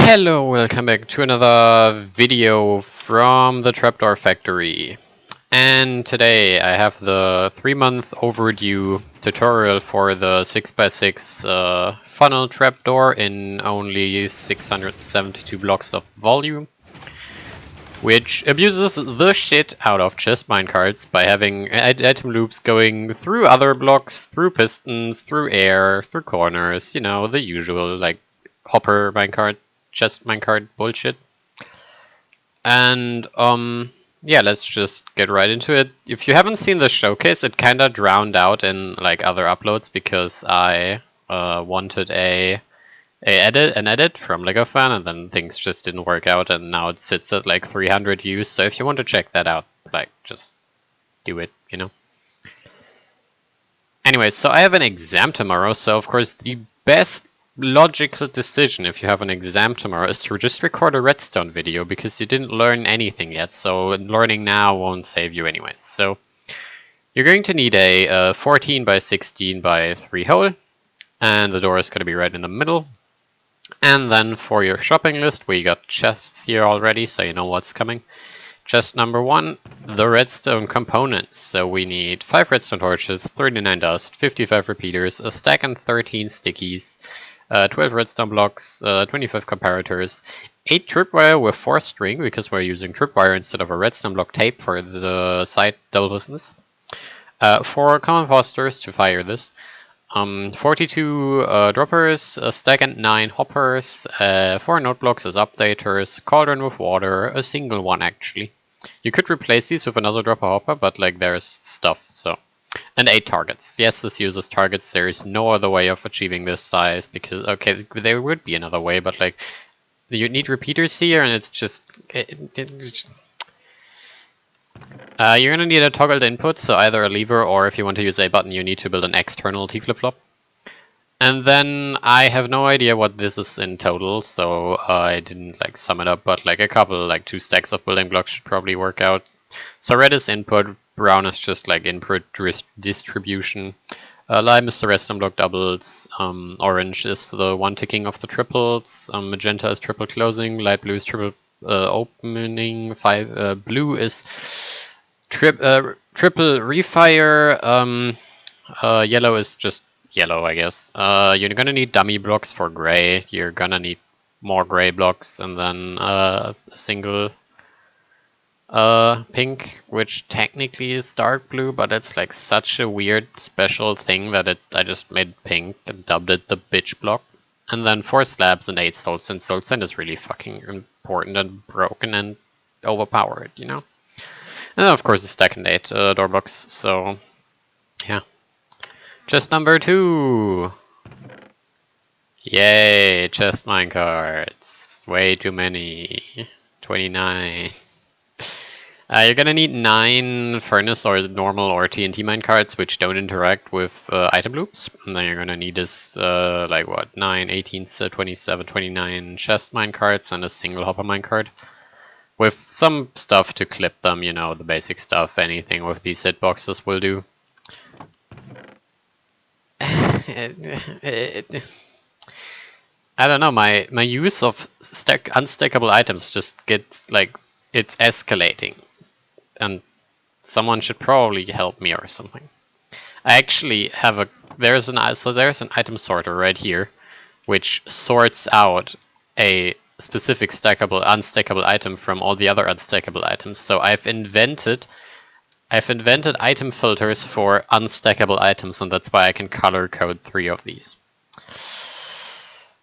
Hello, welcome back to another video from the Trapdoor factory. And today I have the 3-month overdue tutorial for the 6x6 funnel trapdoor in only 672 blocks of volume, which abuses the shit out of chest minecarts by having item loops going through other blocks, through pistons, through air, through corners, you know, the usual like hopper minecart, chest minecart bullshit. And yeah, let's just get right into it. If you haven't seen the showcase, it kind of drowned out in like other uploads because I wanted an edit from Lego Fan, and then things just didn't work out, and now it sits at like 300 views. So if you want to check that out, like just do it, you know. Anyway, so I have an exam tomorrow, so of course the best logical decision if you have an exam tomorrow is to just record a redstone video, because you didn't learn anything yet, so learning now won't save you anyways. So you're going to need a 14 by 16 by 3 hole, and the door is going to be right in the middle. And then for your shopping list, we got chests here already, so you know what's coming. Chest number 1, the redstone components. So we need 5 redstone torches, 39 dust, 55 repeaters, a stack and 13 stickies, 12 redstone blocks, 25 comparators, 8 tripwire with 4 string, because we're using tripwire instead of a redstone block tape for the side double pistons, 4 common posters to fire this, 42 droppers, a stack and 9 hoppers, 4 note blocks as updaters, a cauldron with water, a single one actually. You could replace these with another dropper hopper, but like there's stuff, so. And 8 targets. Yes, this uses targets. There is no other way of achieving this size, because, okay, there would be another way, but like, you need repeaters here, and it's just... you're gonna need a toggled input, so either a lever, or if you want to use a button, you need to build an external T-Flip flop. And then I have no idea what this is in total, so I didn't like sum it up, but like a couple, like 2 stacks of building blocks should probably work out. So red is input, brown is just like input distribution, lime is the redstone block doubles, orange is the one ticking of the triples, magenta is triple closing, light blue is triple opening, blue is triple refire, yellow is just yellow, I guess. You're gonna need dummy blocks for gray, you're gonna need more gray blocks, and then a single pink, which technically is dark blue, but it's like such a weird special thing that I just made pink and dubbed it the bitch block. And then 4 slabs and 8 soul sand. Soul sand is really fucking important and broken and overpowered, you know? And then of course a stack and 8 door blocks, so yeah. Chest number 2! Yay, chest minecarts. Way too many. 29. You're gonna need 9 furnace or normal or TNT minecarts, which don't interact with item loops. And then you're gonna need this, like what, 9, 18, 27, 29 chest minecarts and a single hopper minecart. With some stuff to clip them, you know, the basic stuff, anything with these hitboxes will do. I don't know, my use of unstackable items just gets like, it's escalating, and someone should probably help me or something. I actually have there's an item sorter right here, which sorts out a specific unstackable item from all the other unstackable items. So I've invented item filters for unstackable items, and that's why I can color code 3 of these.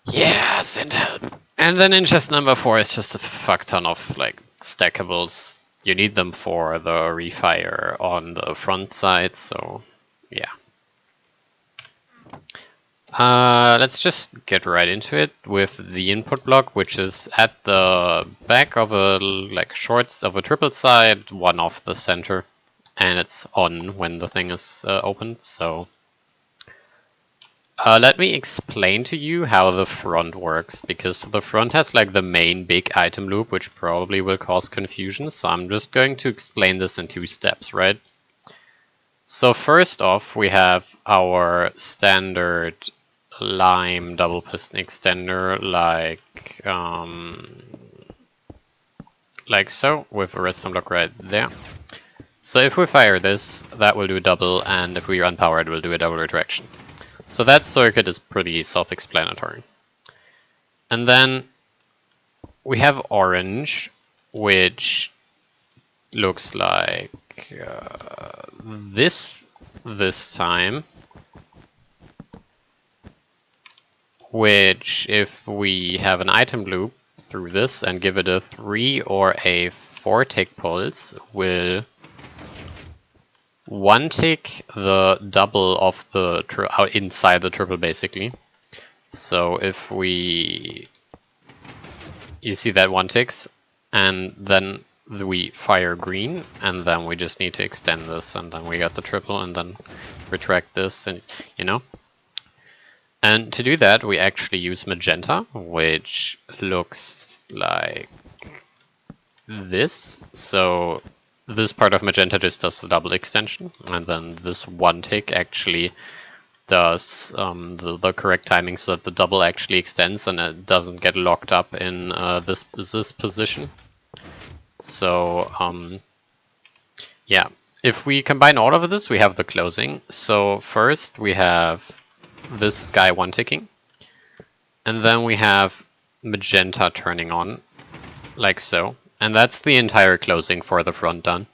Yeah, send help. And then in chest number 4 is just a fuck ton of like stackables. You need them for the refire on the front side, so yeah. Let's just get right into it with the input block, which is at the back of a like shorts of a triple side, one off the center, and it's on when the thing is opened. So let me explain to you how the front works, because the front has like the main big item loop, which probably will cause confusion. So I'm just going to explain this in 2 steps, right? So first off, we have our standard lime double piston extender like so, with a redstone block right there. So if we fire this, that will do a double, and if we unpower it, will do a double retraction. So that circuit is pretty self-explanatory. And then we have orange, which looks like this time, which if we have an item loop through this and give it a 3 or a 4 tick pulse, will 1 tick the double of the out inside the triple basically. So if we, you see that 1 ticks, and then we fire green, and then we just need to extend this, and then we got the triple, and then retract this, and you know. And to do that, we actually use magenta, which looks like this. So this part of magenta just does the double extension, and then this 1 tick actually does the correct timing so that the double actually extends and it doesn't get locked up in this position. So yeah, if we combine all of this, we have the closing. So first we have this guy 1 ticking, and then we have magenta turning on, like so, and that's the entire closing for the front done.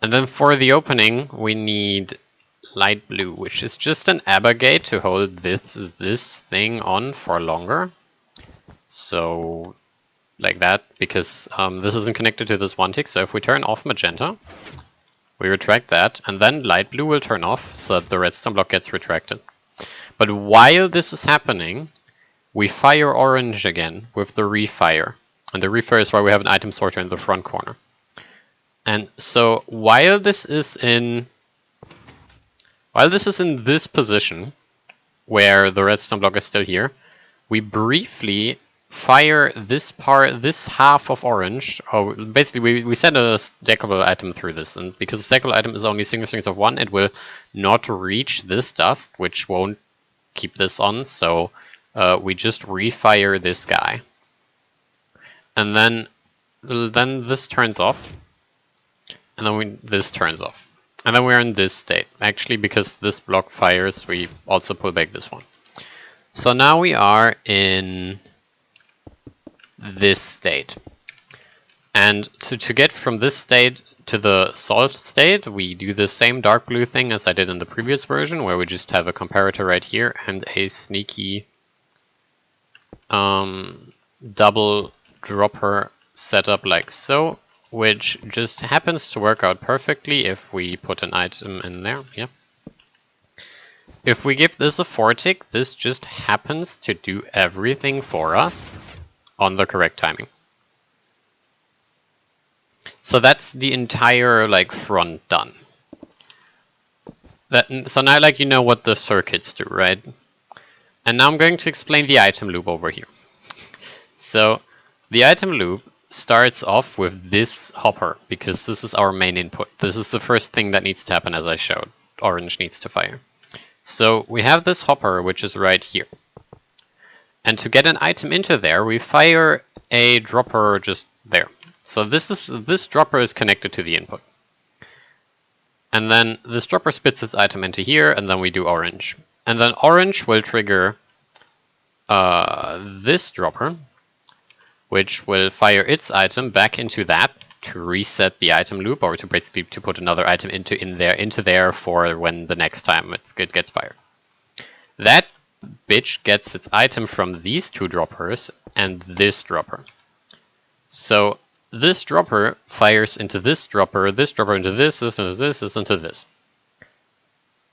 And then for the opening, we need light blue, which is just an ABBA gate to hold this thing on for longer. So like that, because this isn't connected to this 1 tick. So if we turn off magenta, we retract that, and then light blue will turn off so that the redstone block gets retracted. But while this is happening, we fire orange again with the refire. And the refire is why we have an item sorter in the front corner. And so while this is in this position, where the redstone block is still here, we briefly fire this half of orange. Oh, basically we send a stackable item through this, and because the stackable item is only single strings of 1, it will not reach this dust, which won't keep this on. So we just refire this guy, and then this turns off, and then this turns off. And then we're in this state. Actually, because this block fires, we also pull back this one. So now we are in this state. And to get from this state to the solved state, we do the same dark blue thing as I did in the previous version, where we just have a comparator right here and a sneaky double dropper setup like so, which just happens to work out perfectly if we put an item in there. Yep. If we give this a 4 tick, this just happens to do everything for us on the correct timing. So that's the entire front done. So now you know what the circuits do, right? And now I'm going to explain the item loop over here. So the item loop starts off with this hopper, because this is our main input. This is the first thing that needs to happen, as I showed. Orange needs to fire. So we have this hopper, which is right here. And to get an item into there, we fire a dropper just there. So this dropper is connected to the input. And then this dropper spits its item into here, and then we do orange. And then orange will trigger this dropper, which will fire its item back into that to reset the item loop, or to basically to put another item into there for when the next time it gets fired. That bitch gets its item from these 2 droppers and this dropper. So this dropper fires into this dropper into this into this into this.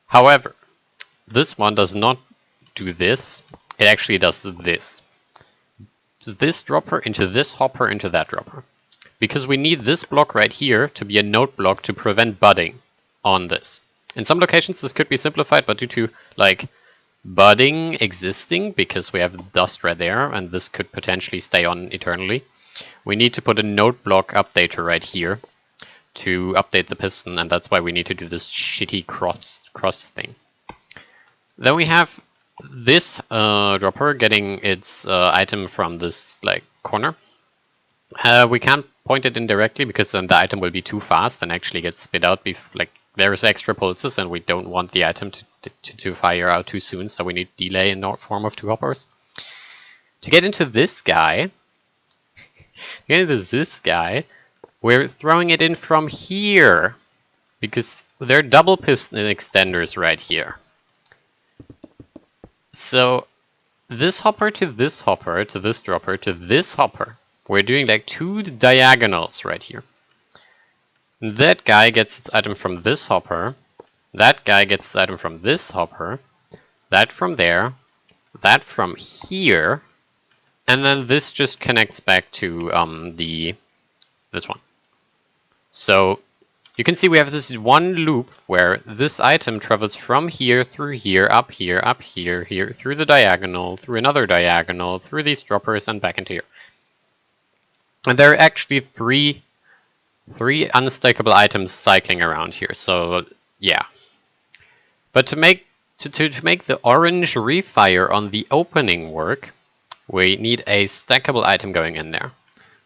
However, this one does not do this. It actually does this. This dropper into this hopper into that dropper. Because we need this block right here to be a node block to prevent budding on this. In some locations this could be simplified, but due to budding existing, because we have dust right there and this could potentially stay on eternally, we need to put a node block updater right here to update the piston, and that's why we need to do this shitty cross thing. Then we have this dropper getting its item from this like corner. We can't point it indirectly because then the item will be too fast and actually get spit out. Like there's extra pulses, and we don't want the item to fire out too soon. So we need delay in the form of 2 hoppers. To get into this guy, we're throwing it in from here because there are double piston extenders right here. So this hopper to this hopper to this dropper to this hopper. We're doing like 2 diagonals right here. That guy gets its item from this hopper. That guy gets its item from this hopper. That from there. That from here. And then this just connects back to this one. So you can see we have this one loop where this item travels from here, through here, up here, here, through the diagonal, through another diagonal, through these droppers, and back into here. And there are actually three unstackable items cycling around here. So yeah. But to make the orange refire on the opening work, we need a stackable item going in there.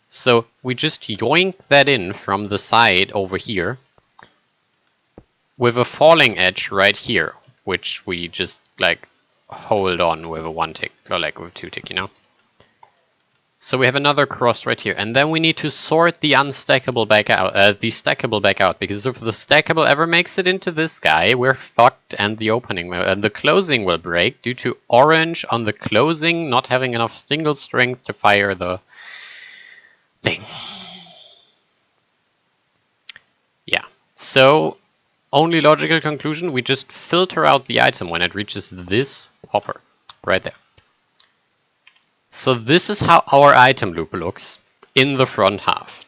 So we just yoink that in from the side over here with a falling edge right here, which we just like hold on with a 1 tick or like with 2 tick, you know. So we have another cross right here, and then we need to sort the unstackable back out, the stackable back out, because if the stackable ever makes it into this guy, we're fucked, and the opening and the closing will break due to orange on the closing not having enough single strength to fire the thing. Yeah. So only logical conclusion: we just filter out the item when it reaches this hopper right there. So this is how our item loop looks in the front half.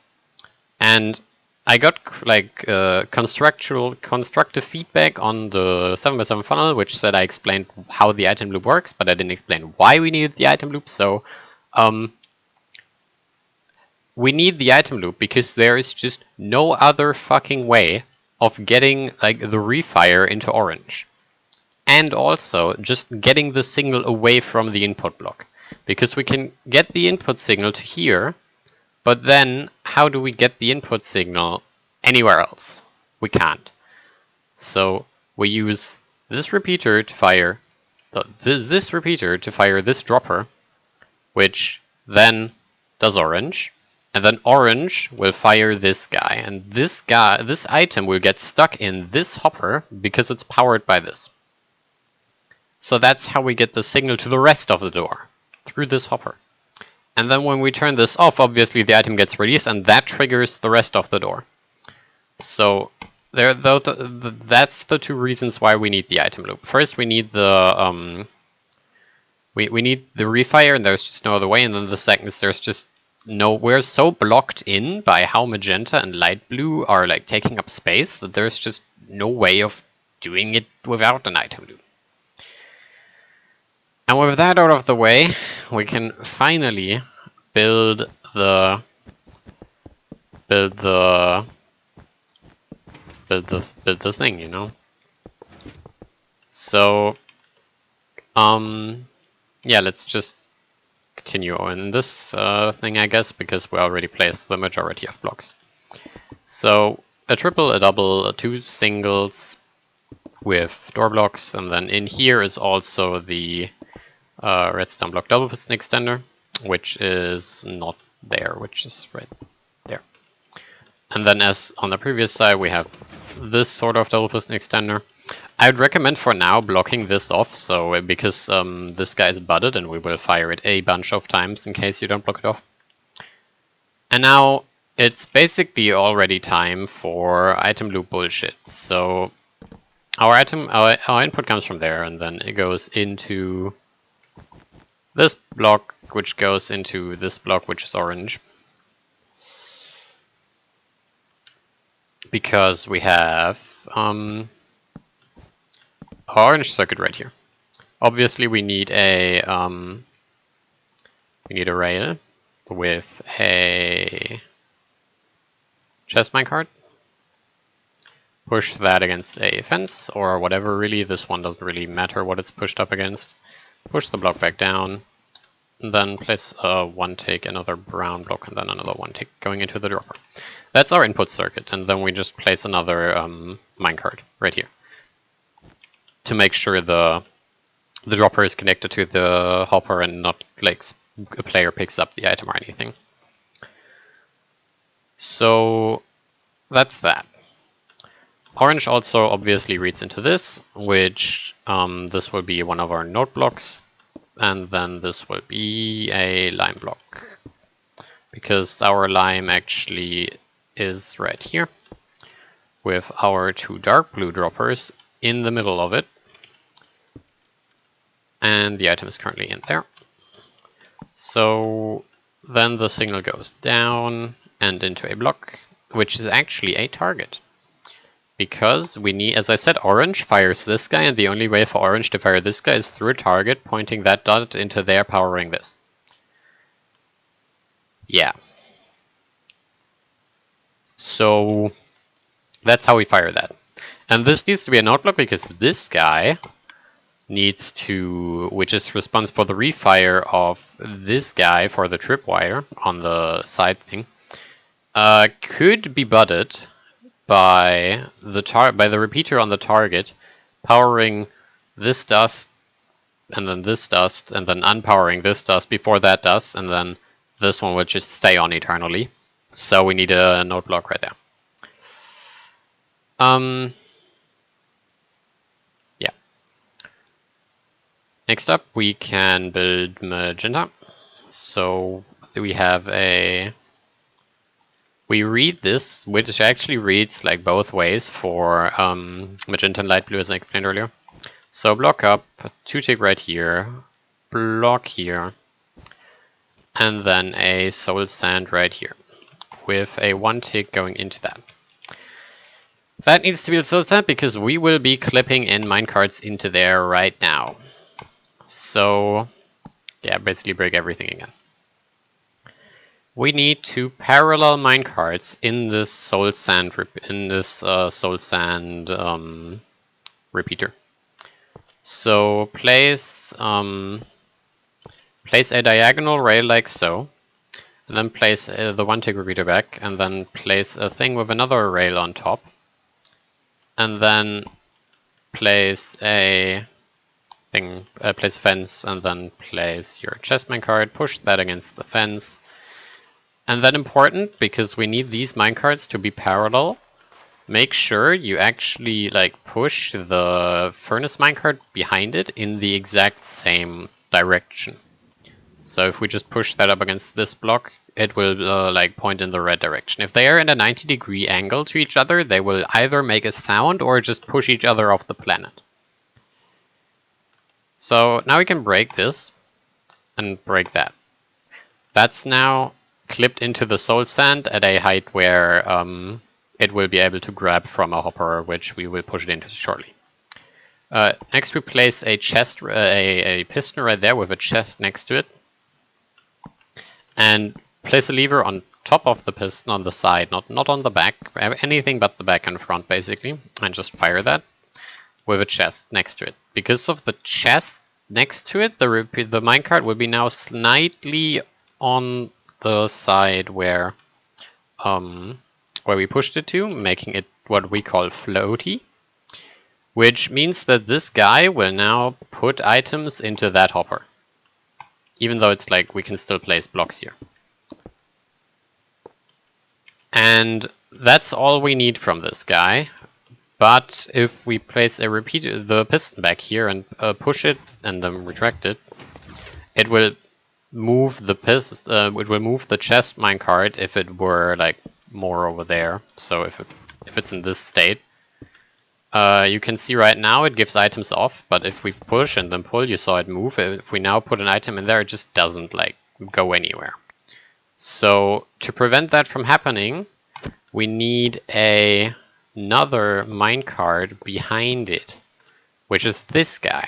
And I got like constructive feedback on the 7x7 funnel, which said I explained how the item loop works, but I didn't explain why we needed the item loop. So we need the item loop because there is just no other fucking way of getting like the refire into orange. And also just getting the signal away from the input block. Because we can get the input signal to here, but then how do we get the input signal anywhere else? We can't. So we use this repeater to fire this repeater to fire this dropper, which then does orange, and then orange will fire this guy, and this item will get stuck in this hopper because it's powered by this. So that's how we get the signal to the rest of the door. Through this hopper. And then when we turn this off, obviously the item gets released, and that triggers the rest of the door. So that's the 2 reasons why we need the item loop. First, we need the we need the refire, and there's just no other way. And then the second is there's just no, we're so blocked in by how magenta and light blue are like taking up space that there's just no way of doing it without an item loop. And with that out of the way, we can finally build the thing, you know. So yeah, let's just continue on this thing, I guess, because we already placed the majority of blocks. So a triple, a double, 2 singles with door blocks, and then in here is also the redstone block double piston extender, which is not there, which is right there. And then as on the previous side, we have this sort of double piston extender. I would recommend for now blocking this off, so because this guy is budded and we will fire it a bunch of times in case you don't block it off. And now it's basically already time for item loop bullshit. So our input comes from there, and then it goes into this block, which goes into this block, which is orange. Because we have orange circuit right here. Obviously, we need a rail with a chest minecart. push that against a fence or whatever. Really, this one doesn't really matter what it's pushed up against. Push the block back down, and then place a one tick, another brown block, and then another one tick going into the dropper. That's our input circuit, and then we just place another minecart right here to make sure the dropper is connected to the hopper and not like a player picks up the item or anything. So that's that. Orange also obviously reads into this, which this will be one of our node blocks, and then this will be a lime block, because our lime actually is right here with our two dark blue droppers in the middle of it, and the item is currently in there. So then the signal goes down and into a block, which is actually a target. Because we need, as I said, orange fires this guy, and the only way for orange to fire this guy is through a target, pointing that dot into there, powering this. Yeah. So that's how we fire that. And this needs to be a node block because this guy needs to, which is responsible for the refire of this guy for the tripwire on the side thing, could be butted by the repeater on the target, powering this dust, and then this dust, and then unpowering this dust before that dust, and then this one would just stay on eternally. So we need a node block right there. Yeah. Next up, we can build Magenta. So we have we read this, which actually reads like both ways for Magenta and Light Blue, as I explained earlier. So block up, 2 tick right here, block here, and then a soul sand right here, with a 1 tick going into that. That needs to be a soul sand because we will be clipping in minecarts into there right now. So yeah, basically break everything again. We need to parallel minecarts in this soul sand repeater. So place a diagonal rail like so, and then place the 1 tick repeater back, and then place a thing with another rail on top, and then place a thing, place a fence, and then place your chest minecart. Push that against the fence. And then important, because we need these minecarts to be parallel, make sure you actually like push the furnace minecart behind it in the exact same direction. So if we just push that up against this block, it will like point in the red direction. If they are in a 90-degree angle to each other, they will either make a sound or just push each other off the planet. So now we can break this and break that. That's now clipped into the soul sand at a height where it will be able to grab from a hopper, which we will push it into shortly. Next we place a chest, a piston right there with a chest next to it, and place a lever on top of the piston on the side, not on the back, anything but the back and front basically, and just fire that with a chest next to it. Because of the chest next to it, the minecart will be now slightly on the side where we pushed it to, making it what we call floaty, which means that this guy will now put items into that hopper, even though it's like we can still place blocks here. And that's all we need from this guy. But if we place the piston back here and push it and then retract it, it will move the piston. It will move the chest minecart if it were like more over there. So if it's in this state, you can see right now it gives items off. But if we push and then pull, you saw it move. If we now put an item in there, it just doesn't like go anywhere. So to prevent that from happening, we need another minecart behind it, which is this guy.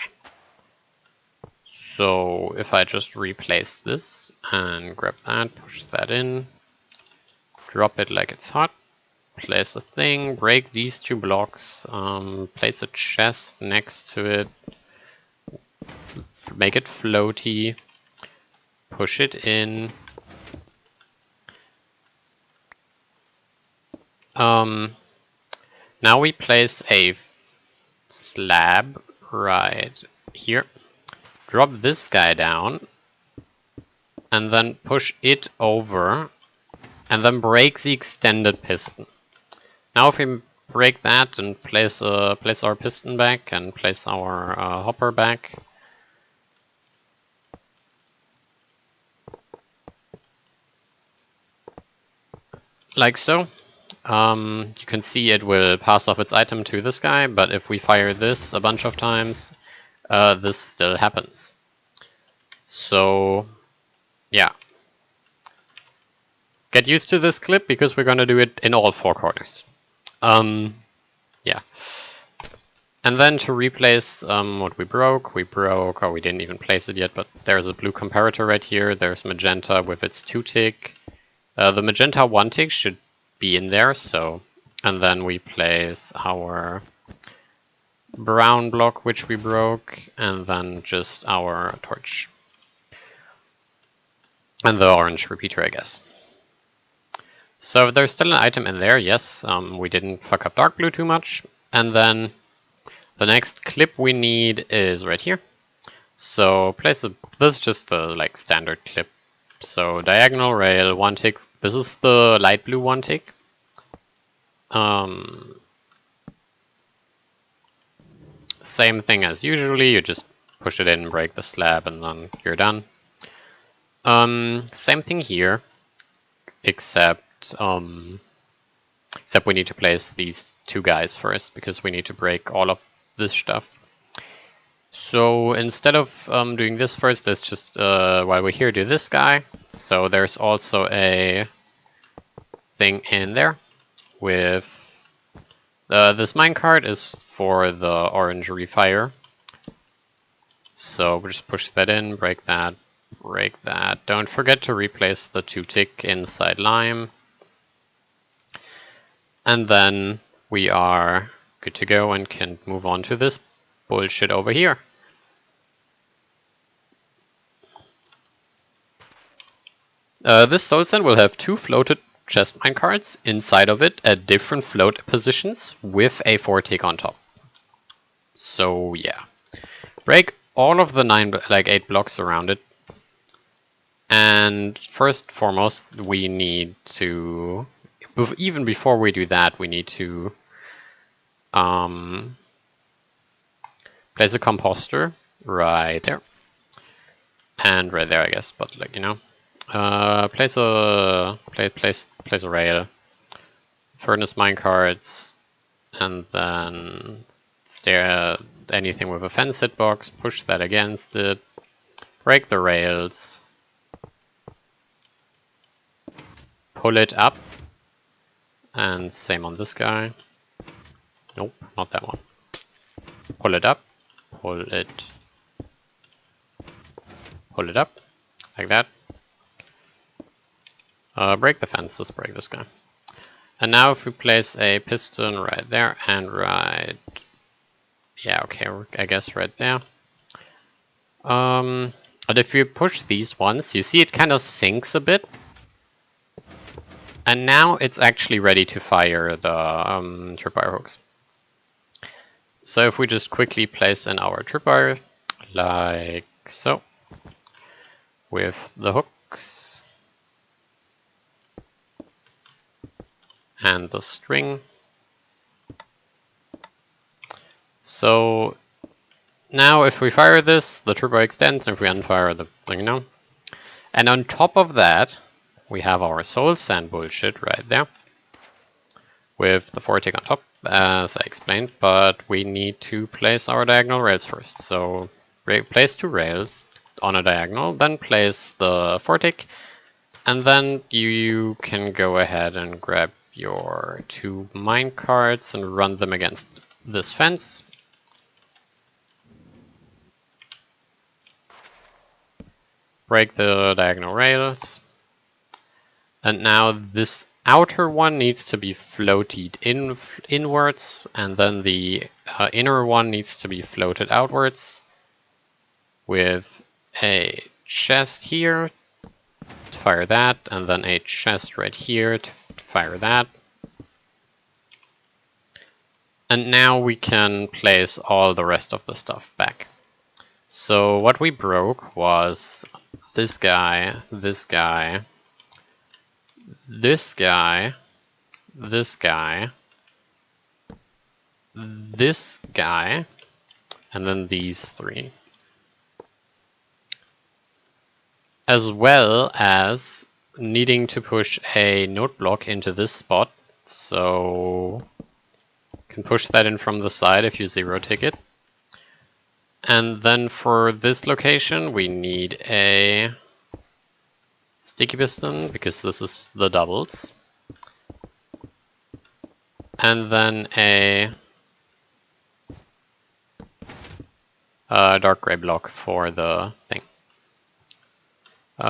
So if I just replace this and grab that, push that in, drop it like it's hot, place a thing, break these 2 blocks, place a chest next to it, make it floaty, push it in. Now we place a slab right here, drop this guy down, and then push it over, and then break the extended piston. Now if we break that and place our piston back and place our hopper back, like so, you can see it will pass off its item to this guy, but if we fire this a bunch of times, this still happens. So, yeah. Get used to this clip because we're gonna do it in all 4 corners. Yeah. And then to replace what we broke, oh, we didn't even place it yet, but there's a blue comparator right here. There's magenta with its 2 tick. The magenta 1 tick should be in there, so, and then we place our brown block, which we broke, and then just our torch. And the orange repeater, I guess. So there's still an item in there, yes, we didn't fuck up dark blue too much. And then the next clip we need is right here. So place a, this is just the like standard clip. So diagonal rail, 1 tick. This is the light blue 1 tick. Same thing as usually, you just push it in, break the slab, and then you're done. Same thing here, except we need to place these 2 guys first, because we need to break all of this stuff. So instead of doing this first, let's just, while we're here, do this guy. So there's also a thing in there with this minecart is for the orange refire. So we'll just push that in, break that, break that. Don't forget to replace the 2 tick inside lime. And then we are good to go and can move on to this bullshit over here. This soul sand will have 2 floated chest minecarts inside of it at different float positions with a 4 tick on top. So yeah, break all of the 8 blocks around it. And first foremost, we need to, even before we do that, we need to place a composter right there. And right there, I guess, but like, you know. Place a rail, furnace minecarts, and then anything with a fence hitbox, push that against it, break the rails, pull it up, and same on this guy. Nope, not that one. Pull it up, pull it up, like that. Break the fence, let's break this guy. And now if we place a piston right there and right, yeah, okay, I guess right there. And if you push these ones, you see it kind of sinks a bit. And now it's actually ready to fire the tripwire hooks. So if we just quickly place in our tripwire, like so, with the hooks, and the string. So now if we fire this, the turbo extends, and if we unfire the thing, you know. And on top of that, we have our soul sand bullshit right there, with the 4 tick on top, as I explained, but we need to place our diagonal rails first. So place 2 rails on a diagonal, then place the 4 tick, and then you can go ahead and grab your 2 minecarts and run them against this fence. Break the diagonal rails. And now this outer one needs to be floated inwards, and then the inner one needs to be floated outwards with a chest here to fire that, and then a chest right here to fire that. And now we can place all the rest of the stuff back. So what we broke was this guy, this guy, this guy, this guy, this guy, and then these three. As well as needing to push a note block into this spot. So you can push that in from the side if you zero tick it. And then for this location we need a sticky piston, because this is the doubles. And then a dark gray block for the thing.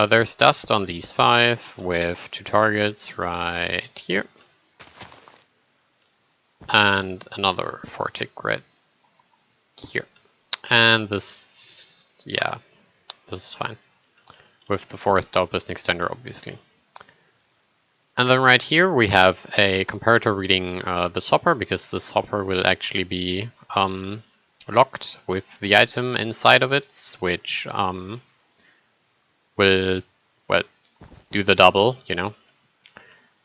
There's dust on these 5 with 2 targets right here. And another 4 tick right here. And this, yeah, this is fine. With the 4th double piston extender, obviously. And then right here we have a comparator reading this hopper, because this hopper will actually be locked with the item inside of it, which will, well, do the double, you know.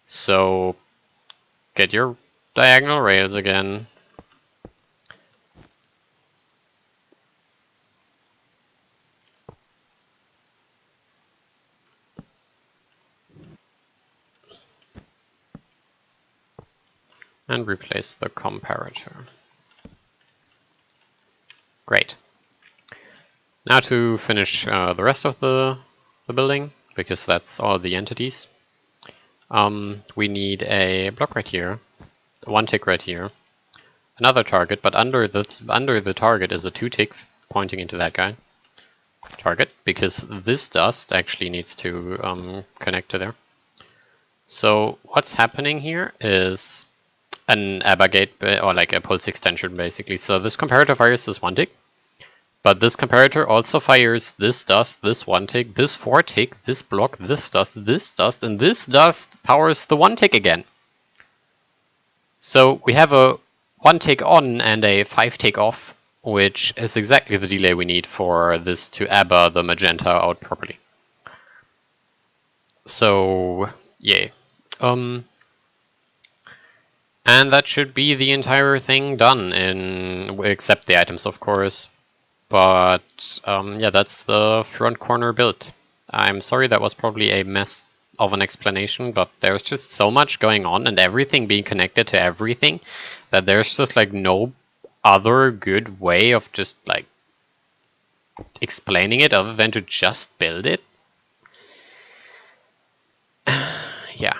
So get your diagonal rails again. And replace the comparator. Great. Now to finish the rest of the building, because that's all the entities. We need a block right here, 1 tick right here, another target, but under the target is a 2 tick pointing into that guy. Target, because this dust actually needs to connect to there. So what's happening here is an ABBA gate, or like a pulse extension basically. So this comparator fires this 1 tick, but this comparator also fires this dust, this 1 tick, this 4 tick, this block, this dust, and this dust powers the 1 tick again. So we have a 1 tick on and a 5 tick off, which is exactly the delay we need for this to ABBA the magenta out properly. So, yay. And that should be the entire thing done, except the items, of course. But yeah, that's the front corner built. I'm sorry that was probably a mess of an explanation, but there's just so much going on and everything being connected to everything that there's just like no other good way of just like explaining it other than to just build it. Yeah.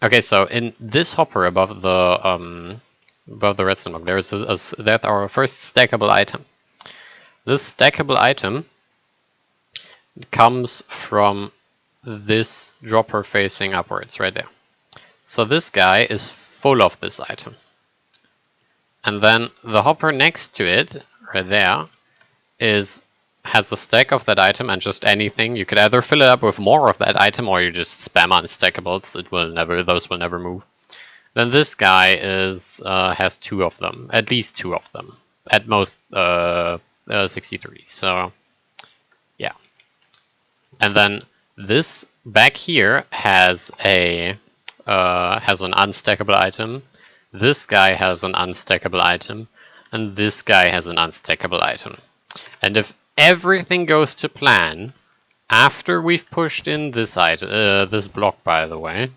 Okay, so in this hopper above the redstone block, there's that's our first stackable item. This stackable item comes from this dropper facing upwards right there. So this guy is full of this item. And then the hopper next to it, right there, has a stack of that item and just anything. You could either fill it up with more of that item or you just spam unstackables. Those will never move. Then this guy has 2 of them, at least 2 of them, at most 63. So yeah. And then this back here has an unstackable item. This guy has an unstackable item, and this guy has an unstackable item. And if everything goes to plan, after we've pushed in this item, this block, by the way,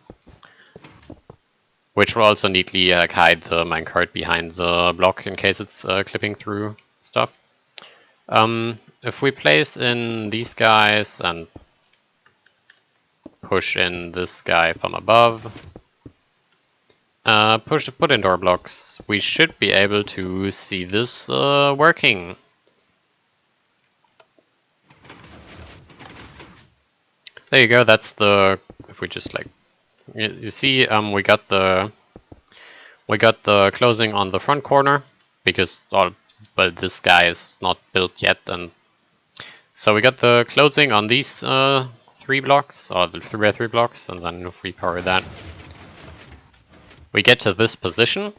which will also neatly hide the minecart behind the block in case it's clipping through stuff. If we place in these guys and push in this guy from above, put in door blocks, we should be able to see this working. There you go, that's the, if we just like You see, we got the closing on the front corner because this guy is not built yet, and so we got the closing on these 3 blocks, or the 3x3 blocks, and then if we power that, we get to this position,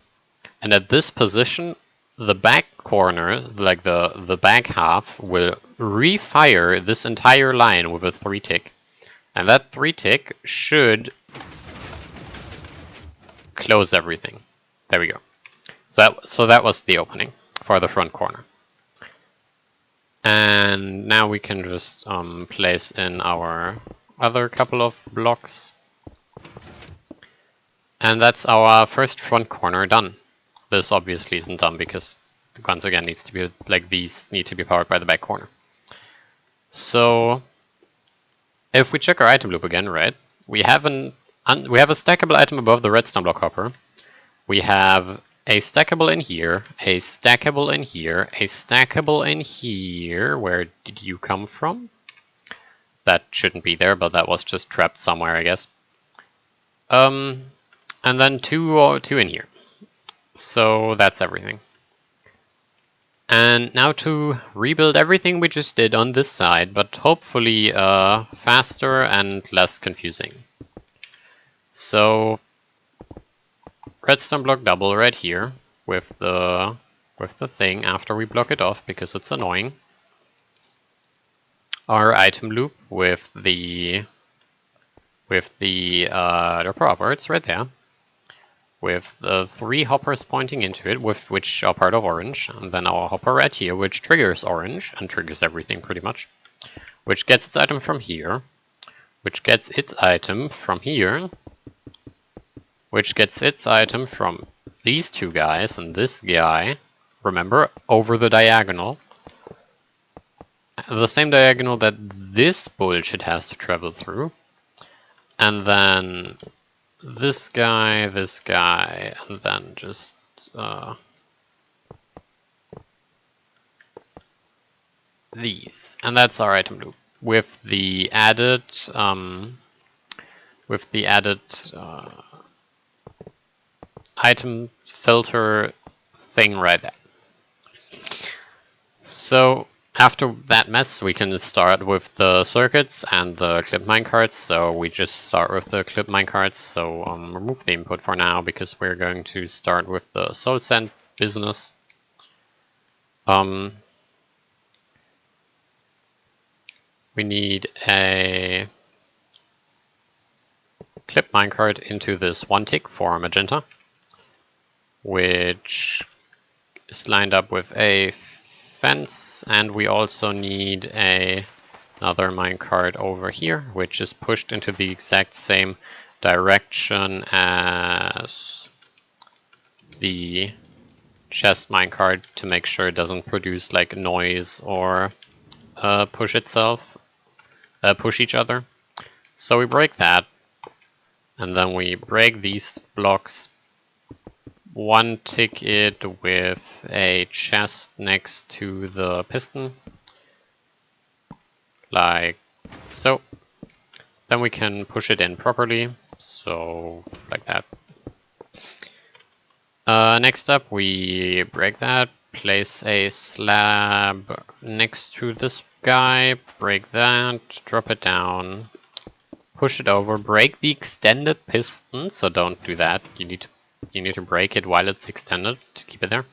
and at this position, the back corner, like the back half, will refire this entire line with a 3 tick, and that 3 tick should close everything. There we go. So that was the opening for the front corner. And now we can just place in our other couple of blocks. And that's our first front corner done. This obviously isn't done because once again needs to be like these need to be powered by the back corner. So if we check our item loop again, right? We have a stackable item above the redstone block hopper. We have a stackable in here, a stackable in here, a stackable in here. Where did you come from? That shouldn't be there, but that was just trapped somewhere, I guess. And then two in here. So that's everything. And now to rebuild everything we just did on this side, but hopefully faster and less confusing. So redstone block double right here with the thing after we block it off because it's annoying. Our item loop with the dropper hopper, it's right there. With the 3 hoppers pointing into it, with which are part of orange, and then our hopper right here, which triggers orange and triggers everything pretty much, which gets its item from here, which gets its item from here, which gets its item from these 2 guys and this guy, remember, over the diagonal. The same diagonal that this bullshit has to travel through. And then this guy, and then just these. And that's our item loop with the added item filter thing right there. So after that mess, we can start with the circuits and the clip minecarts. So we just start with the clip minecarts. So remove the input for now because we're going to start with the soul sand business. We need a clip minecart into this 1 tick for magenta, which is lined up with a fence, and we also need another minecart over here, which is pushed into the exact same direction as the chest minecart to make sure it doesn't produce like noise or push each other. So we break that, and then we break these blocks. 1 tick it with a chest next to the piston, like so. Then we can push it in properly, so like that. Next up, we break that, place a slab next to this guy, break that, drop it down, push it over, break the extended piston, so don't do that. You need to break it while it's extended to keep it there.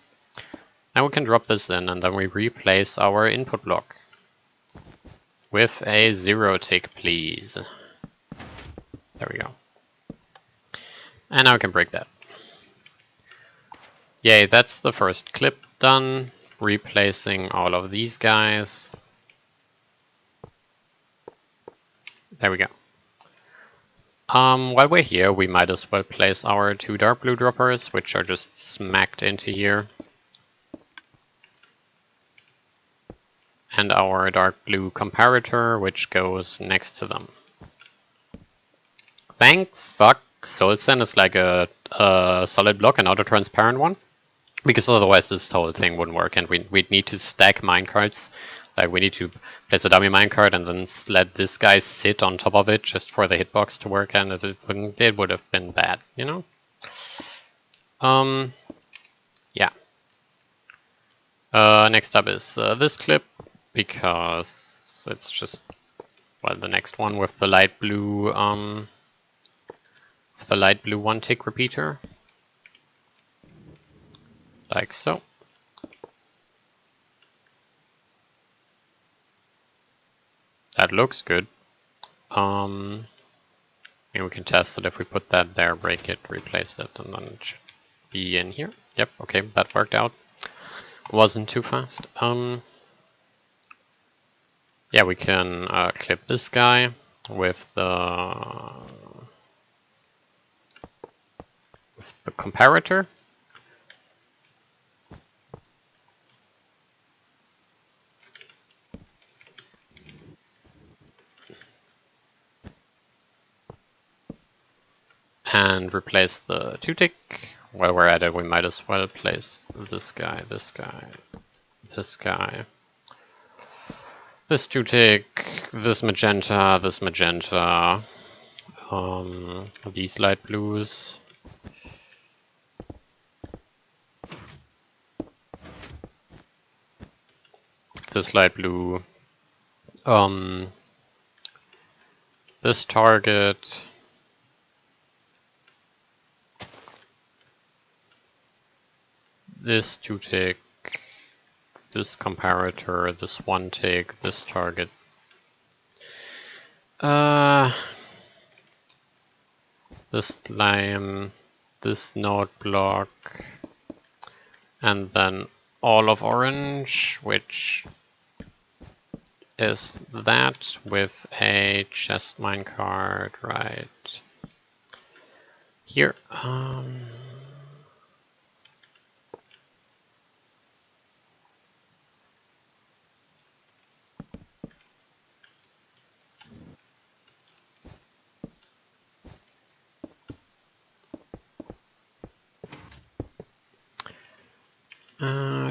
Now we can drop this in, and then we replace our input block with a 0 tick, please. There we go. And now we can break that. Yay, that's the first clip done. Replacing all of these guys. There we go. While we're here, we might as well place our 2 dark blue droppers, which are just smacked into here. And our dark blue comparator, which goes next to them. Thank fuck soul sand is like a solid block and not a transparent one. Because otherwise this whole thing wouldn't work, and we'd need to stack minecarts Like we need to place a dummy minecart and then let this guy sit on top of it just for the hitbox to work, and it would have been bad, you know? Yeah. Next up is this clip, because it's just, well, the next one with the light blue one tick repeater. Like so. That looks good. And we can test it if we put that there, break it, replace it, and then it should be in here. Yep, okay, that worked out. Wasn't too fast. Yeah, we can clip this guy with the comparator. And replace the 2-tick. While we're at it, we might as well place this guy, this guy, this guy, this 2-tick, this magenta, these light blues. This light blue. This target. This 2-tick, this comparator, this 1-tick, this target. This lime, this node block, and then all of orange, which is that with a chest minecart right here.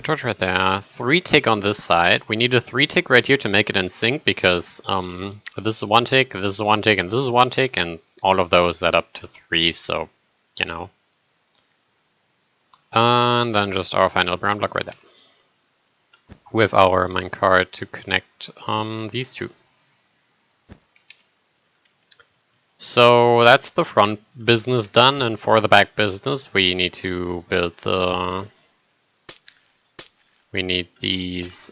Torch right there. 3-tick on this side. We need a 3-tick right here to make it in sync, because this is 1-tick, this is 1-tick, and this is 1-tick, and all of those add up to 3, so, you know. And then just our final brown block right there. With our minecart to connect these two. So that's the front business done, and for the back business we need to build the... We need these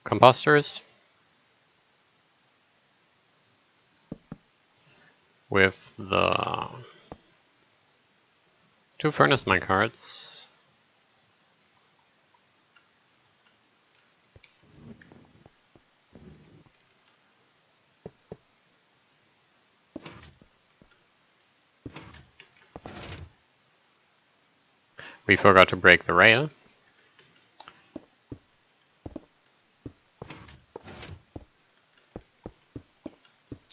composters with the 2 furnace minecarts. We forgot to break the rail.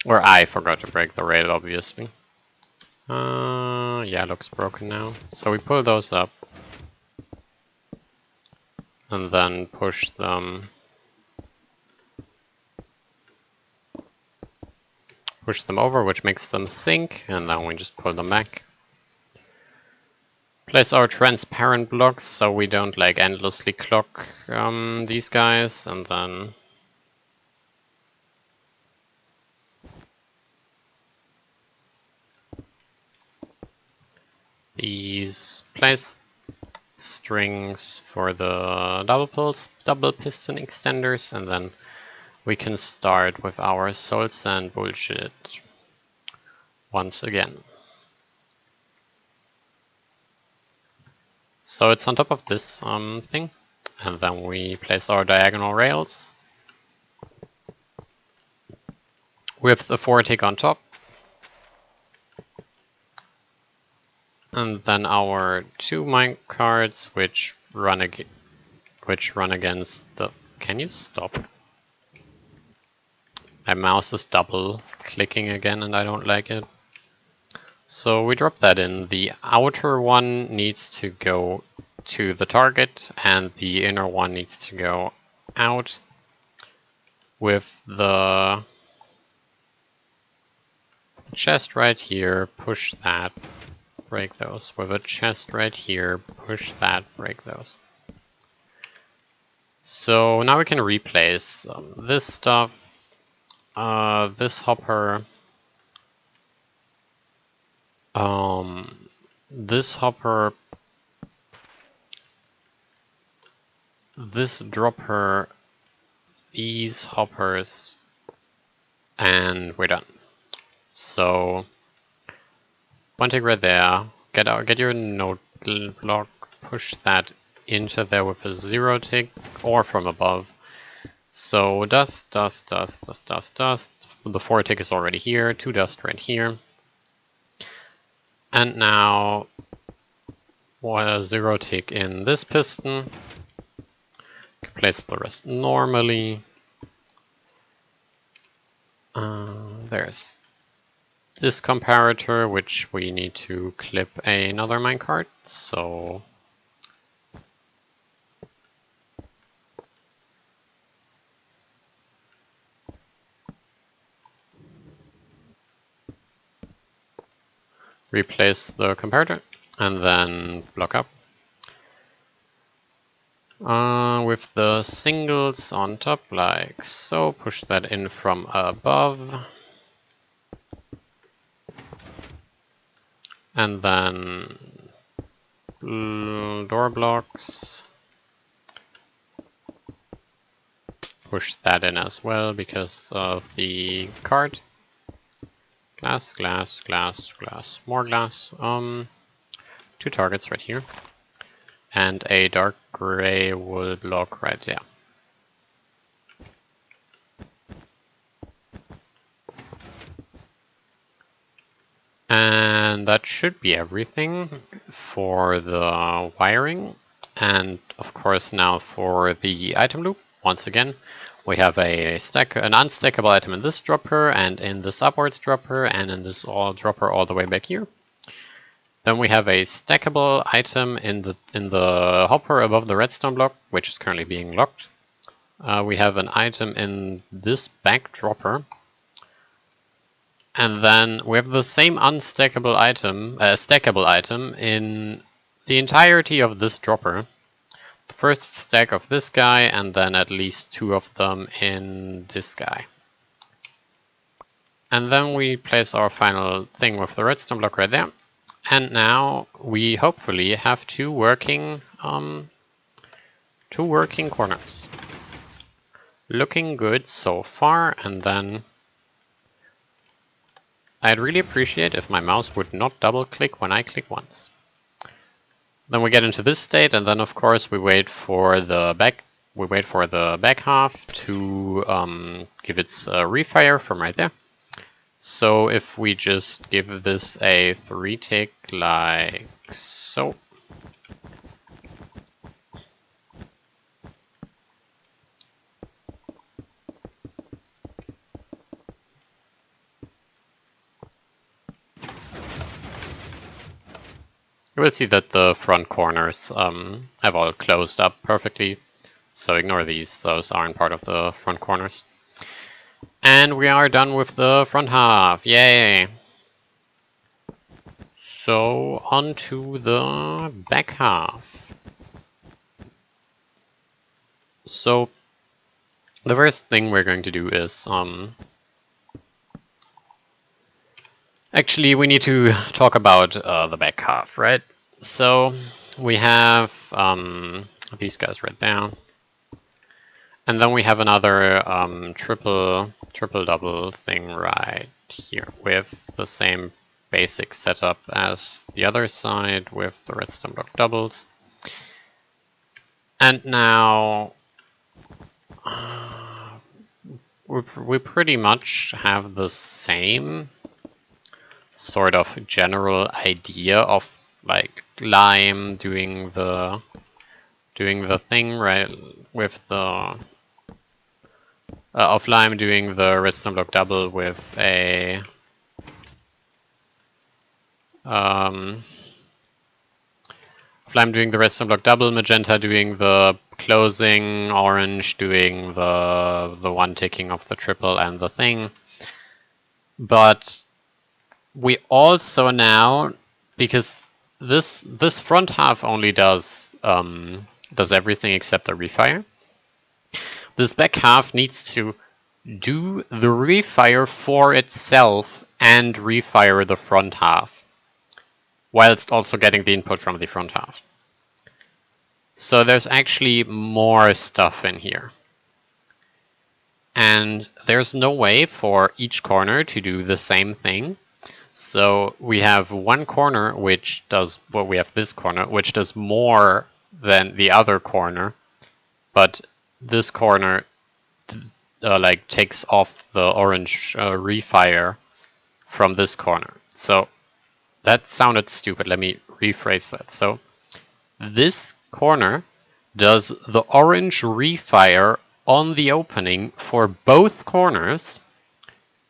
Or I forgot to break the rail, obviously. Yeah, looks broken now. So we pull those up. And then push them. Push them over, which makes them sync, and then we just pull them back. Place our transparent blocks so we don't like endlessly clock these guys, and then these place strings for the double piston extenders, and then we can start with our soul sand bullshit once again. So it's on top of this thing, and then we place our diagonal rails with the 4-tick on top, and then our 2 minecarts which run against the... Can you stop? My mouse is double clicking again and I don't like it. So we drop that in. The outer one needs to go to the target, and the inner one needs to go out with the chest right here, push that, break those. With a chest right here, push that, break those. So now we can replace this stuff, this hopper, this hopper, this dropper, these hoppers, and we're done. So one tick right there, get your node block, push that into there with a 0 tick or from above. So dust, dust, dust, dust, dust, dust. The 4 tick is already here, 2 dust right here. And now 0 tick in this piston. Place the rest normally. There's this comparator, which we need to clip another minecart. So replace the comparator and then block up. With the singles on top, like so, push that in from above. And then door blocks. Push that in as well because of the card. Glass, glass, glass, glass, more glass. 2 targets right here. And a dark gray wool block right there. And that should be everything for the wiring. And of course now for the item loop. Once again, we have an unstackable item in this dropper, and in this upwards dropper, and in this dropper all the way back here. Then we have a stackable item in the hopper above the redstone block, which is currently being locked. We have an item in this back dropper. And then we have the same unstackable item, stackable item in the entirety of this dropper. The first stack of this guy, and then at least 2 of them in this guy. And then we place our final thing with the redstone block right there. And now we hopefully have 2 working corners. Looking good so far, and then I'd really appreciate if my mouse would not double click when I click once. Then we get into this state, and then of course we wait for the back half to give its refire from right there. So if we just give this a 3 tick like so. You will see that the front corners have all closed up perfectly, so ignore these, those aren't part of the front corners. And we are done with the front half, yay! So on to the back half. So the first thing we're going to do is actually, we need to talk about the back half, right? So we have these guys right there, and then we have another triple double thing right here with the same basic setup as the other side with the redstone block doubles. And now we pretty much have the same sort of general idea of like Lime doing the thing, right? With the of Lime doing the redstone block double with a Flame doing the redstone block double, magenta doing the closing, orange doing the one ticking of the triple and the thing. But we also now, because this front half only does everything except the refire. This back half needs to do the refire for itself and refire the front half, whilst also getting the input from the front half. So there's actually more stuff in here. And there's no way for each corner to do the same thing. So we have one corner which does, well, we have this corner which does more than the other corner, but this corner like takes off the orange refire from this corner. So that sounded stupid. Let me rephrase that. So this corner does the orange refire on the opening for both corners,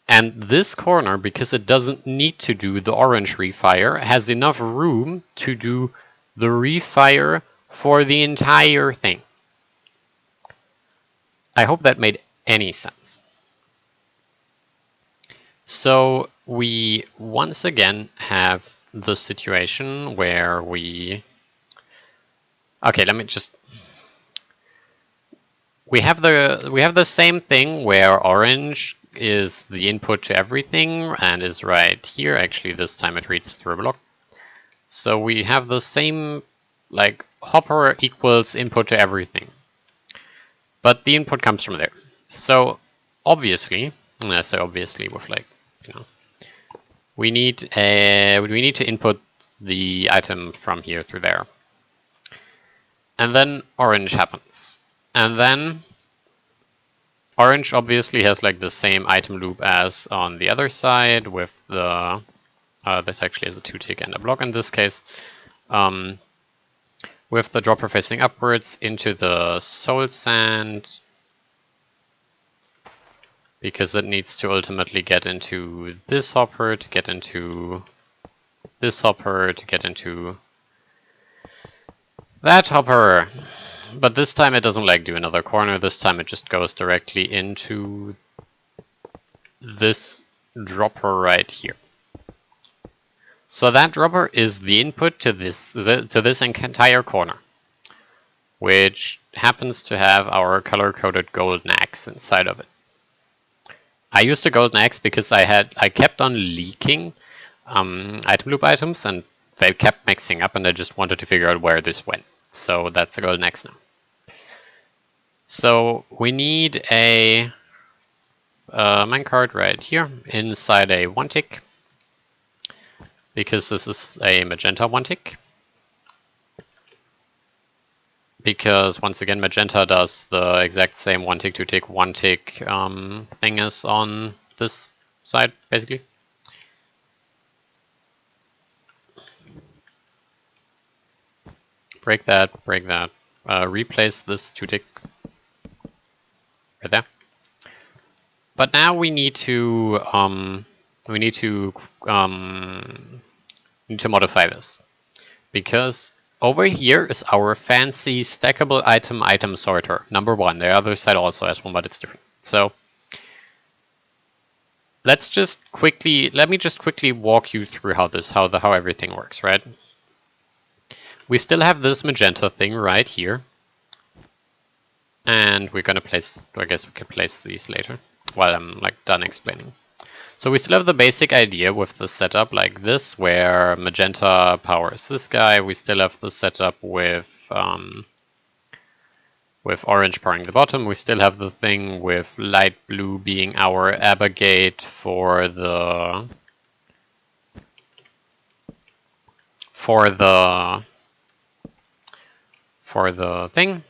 and this corner, because it doesn't need to do the orange refire, has enough room to do the refire for the entire thing. I hope that made any sense. So we once again have the situation where we... Okay, let me just... We have the same thing where orange is the input to everything and is right here. Actually, this time it reads through a block. So we have the same, like, hopper equals input to everything. But the input comes from there. So obviously, and I say obviously with like, you know, we need to input the item from here through there. And then orange happens. And then orange obviously has like the same item loop as on the other side with the, this actually is a 2-tick and a block in this case, with the dropper facing upwards into the soul sand, because it needs to ultimately get into this hopper to get into this hopper to get into that hopper. But this time it doesn't like do another corner, this time it just goes directly into this dropper right here. So that dropper is the input to this entire corner, which happens to have our color-coded golden axe inside of it. I used a golden axe because I kept on leaking item loop items, and they kept mixing up, and I just wanted to figure out where this went. So that's a golden axe now. So we need a minecart right here inside a 1-tick, because this is a magenta 1-tick. Because once again, magenta does the exact same 1-tick, 2-tick, 1-tick thing as on this side, basically. Break that, replace this 2-tick right there. But now we need to modify this, because over here is our fancy stackable item sorter, number 1. The other side also has one, but it's different. So let me just quickly walk you through how everything works, right? We still have this magenta thing right here, and we're gonna place, I guess we can place these later while I'm like done explaining. So we still have the basic idea with the setup like this, where magenta powers this guy. We still have the setup with orange powering the bottom. We still have the thing with light blue being our abagate for the thing.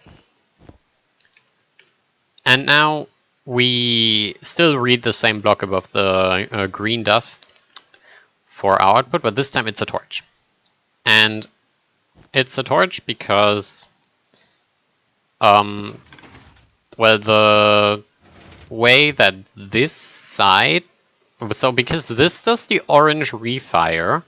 And now we still read the same block above the green dust for our output, but this time it's a torch. And it's a torch because, well, the way that this side, so because this does the orange refire,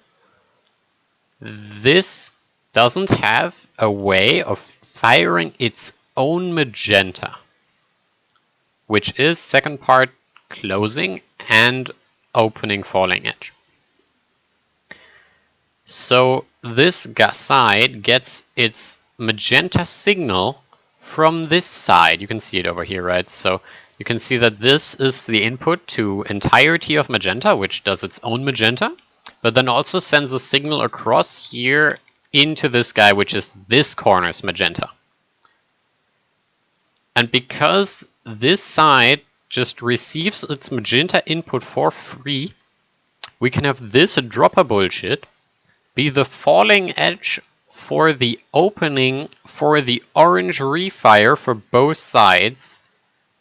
this doesn't have a way of firing its own magenta, which is second part closing and opening falling edge. So this side gets its magenta signal from this side. You can see it over here, right? So you can see that this is the input to entirety of magenta, which does its own magenta, but then also sends a signal across here into this guy, which is this corner's magenta. And because this side just receives its magenta input for free, we can have this dropper bullshit be the falling edge for the opening for the orange refire for both sides,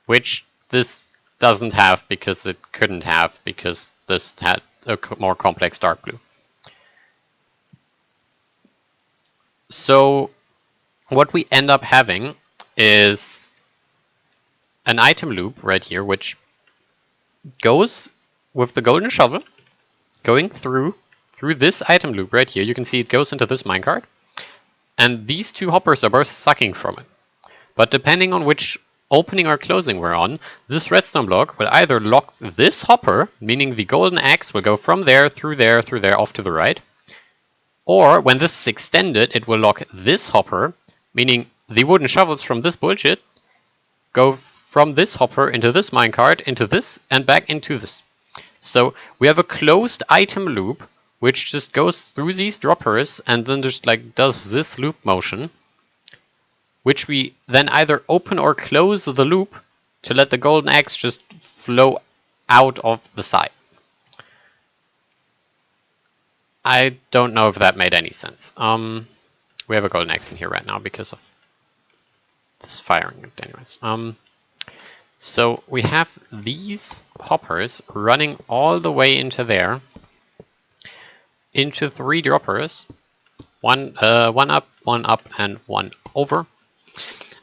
which this doesn't have because it couldn't have, because this had a more complex dark blue. So what we end up having is an item loop right here, which goes with the golden shovel going through this item loop right here. You can see it goes into this minecart, and these two hoppers are both sucking from it. But depending on which opening or closing we're on, this redstone block will either lock this hopper, meaning the golden axe will go from there, through there, off to the right, or when this is extended, it will lock this hopper, meaning the wooden shovels from this bullshit go from this hopper into this minecart, into this, and back into this. So we have a closed item loop which just goes through these droppers and then just like does this loop motion, which we then either open or close the loop to let the golden axe just flow out of the side. I don't know if that made any sense. We have a golden axe in here right now because of this firing. Anyways, so we have these hoppers running all the way into there, into 3 droppers, one up, and one over,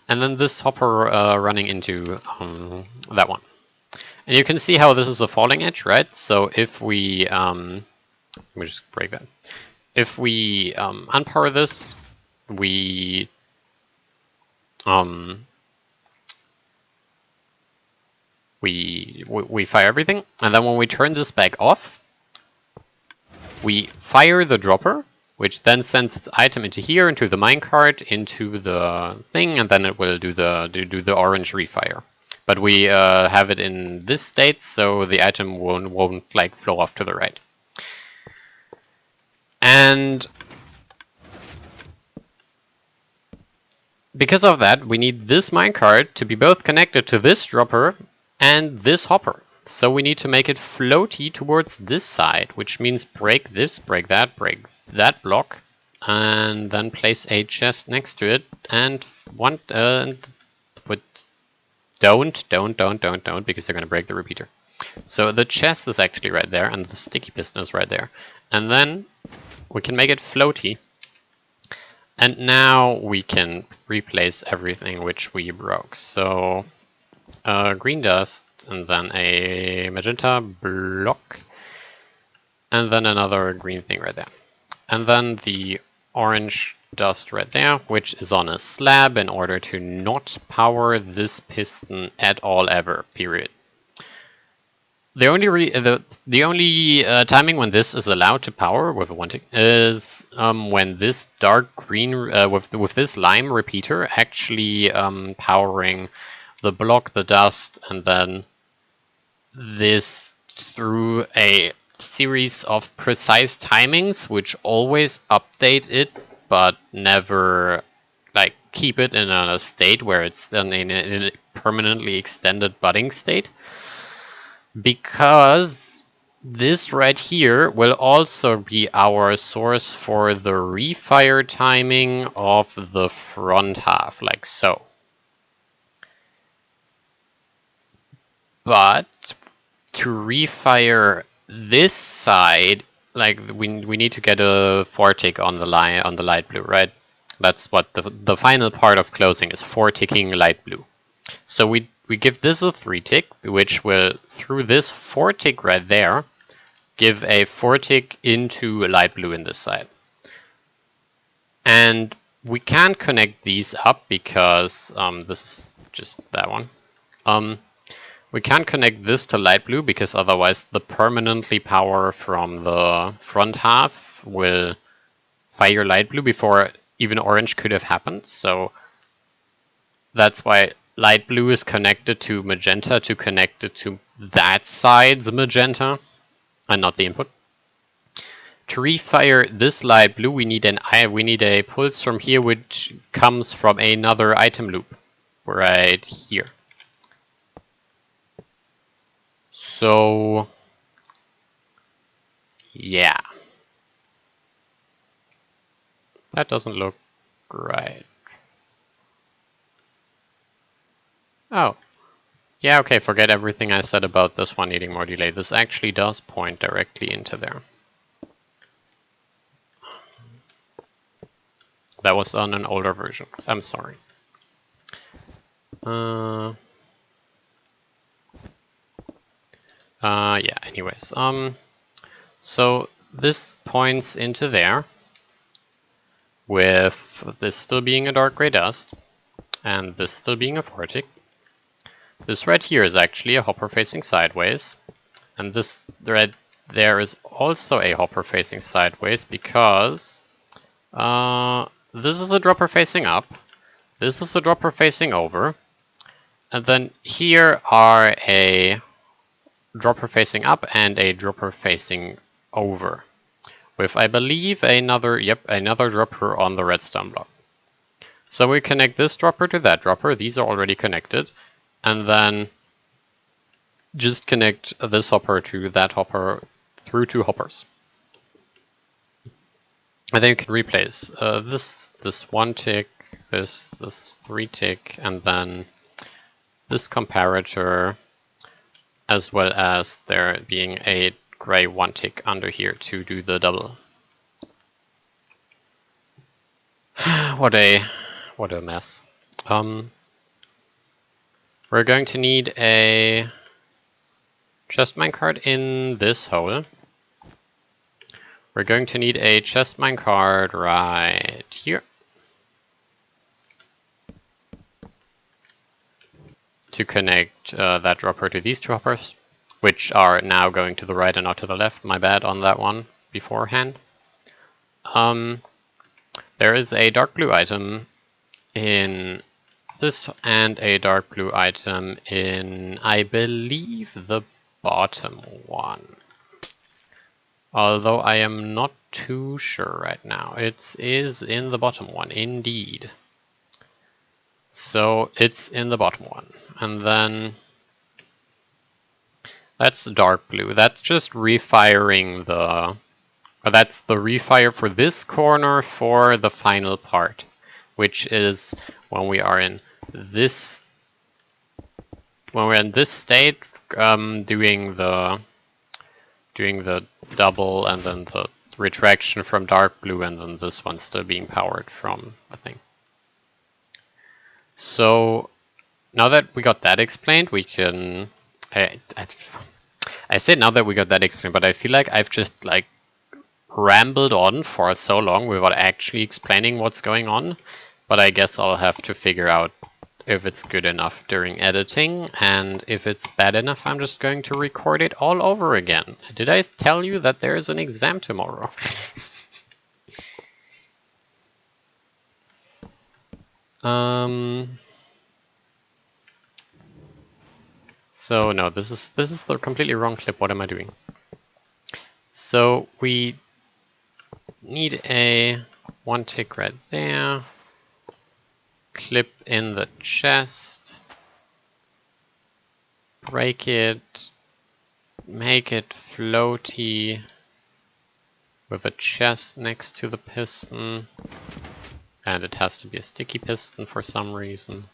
and then this hopper running into that one. And you can see how this is a falling edge, right? So if we let me just break that. If we unpower this, we fire everything, and then when we turn this back off, we fire the dropper, which then sends its item into here, into the minecart, into the thing, and then it will do the orange refire. But we have it in this state, so the item won't like flow off to the right. And because of that, we need this minecart to be both connected to this dropper and this hopper. So we need to make it floaty towards this side, which means break this, break that block, and then place a chest next to it, and put don't, because they're gonna break the repeater. So the chest is actually right there, and the sticky piston is right there, and then we can make it floaty. And now we can replace everything which we broke. So green dust, and then a magenta block, and then another green thing right there. And then the orange dust right there, which is on a slab in order to not power this piston at all ever, period. The only timing when this is allowed to power with a 1 tick is when this dark green with this lime repeater actually powering the block, the dust, and then this through a series of precise timings which always update it but never like keep it in a state where it's then in a permanently extended budding state. Because this right here will also be our source for the refire timing of the front half, like so. But to refire this side, like we need to get a 4 tick on the light blue, right? That's what the final part of closing is, 4 ticking light blue. So we give this a 3 tick, which will, through this 4 tick right there, give a 4 tick into light blue in this side. And we can't connect these up because this is just that one. We can't connect this to light blue because otherwise the permanently power from the front half will fire light blue before even orange could have happened. So that's why light blue is connected to magenta to connect it to that side's magenta and not the input. To refire this light blue, we need a pulse from here, which comes from another item loop right here. So yeah, that doesn't look right. Oh, yeah, okay, forget everything I said about this one needing more delay. This actually does point directly into there. That was on an older version. I'm sorry. Yeah, anyways. So this points into there with this still being a dark gray dust and this still being a vortic. This red here is actually a hopper facing sideways, and this red there is also a hopper facing sideways because this is a dropper facing up, this is a dropper facing over, and then here are a dropper facing up and a dropper facing over, with I believe another dropper on the redstone block. So we connect this dropper to that dropper, these are already connected, and then just connect this hopper to that hopper through two hoppers. And then you can replace this one tick, this 3 tick, and then this comparator, as well as there being a gray 1 tick under here to do the double. What a mess. We're going to need a chest minecart in this hole. We're going to need a chest minecart right here to connect that dropper to these two hoppers, which are now going to the right and not to the left. My bad on that one beforehand. There is a dark blue item in this and a dark blue item in, I believe, the bottom one. Although I am not too sure right now. It is in the bottom one, indeed. So it's in the bottom one. And then that's dark blue. That's just refiring the... that's the refire for this corner for the final part, which is when we are in this... when we're in this state, doing the double and then the retraction from dark blue, and then this one still being powered from the thing. So now that we got that explained, we can... I said now that we got that explained, but I feel like I've just like rambled on for so long without actually explaining what's going on. But I guess I'll have to figure out if it's good enough during editing, and if it's bad enough, I'm just going to record it all over again. Did I tell you that there is an exam tomorrow? So no, this is the completely wrong clip. What am I doing? So we need a 1 tick right there. Clip in the chest. Break it. Make it floaty with a chest next to the piston. And it has to be a sticky piston for some reason.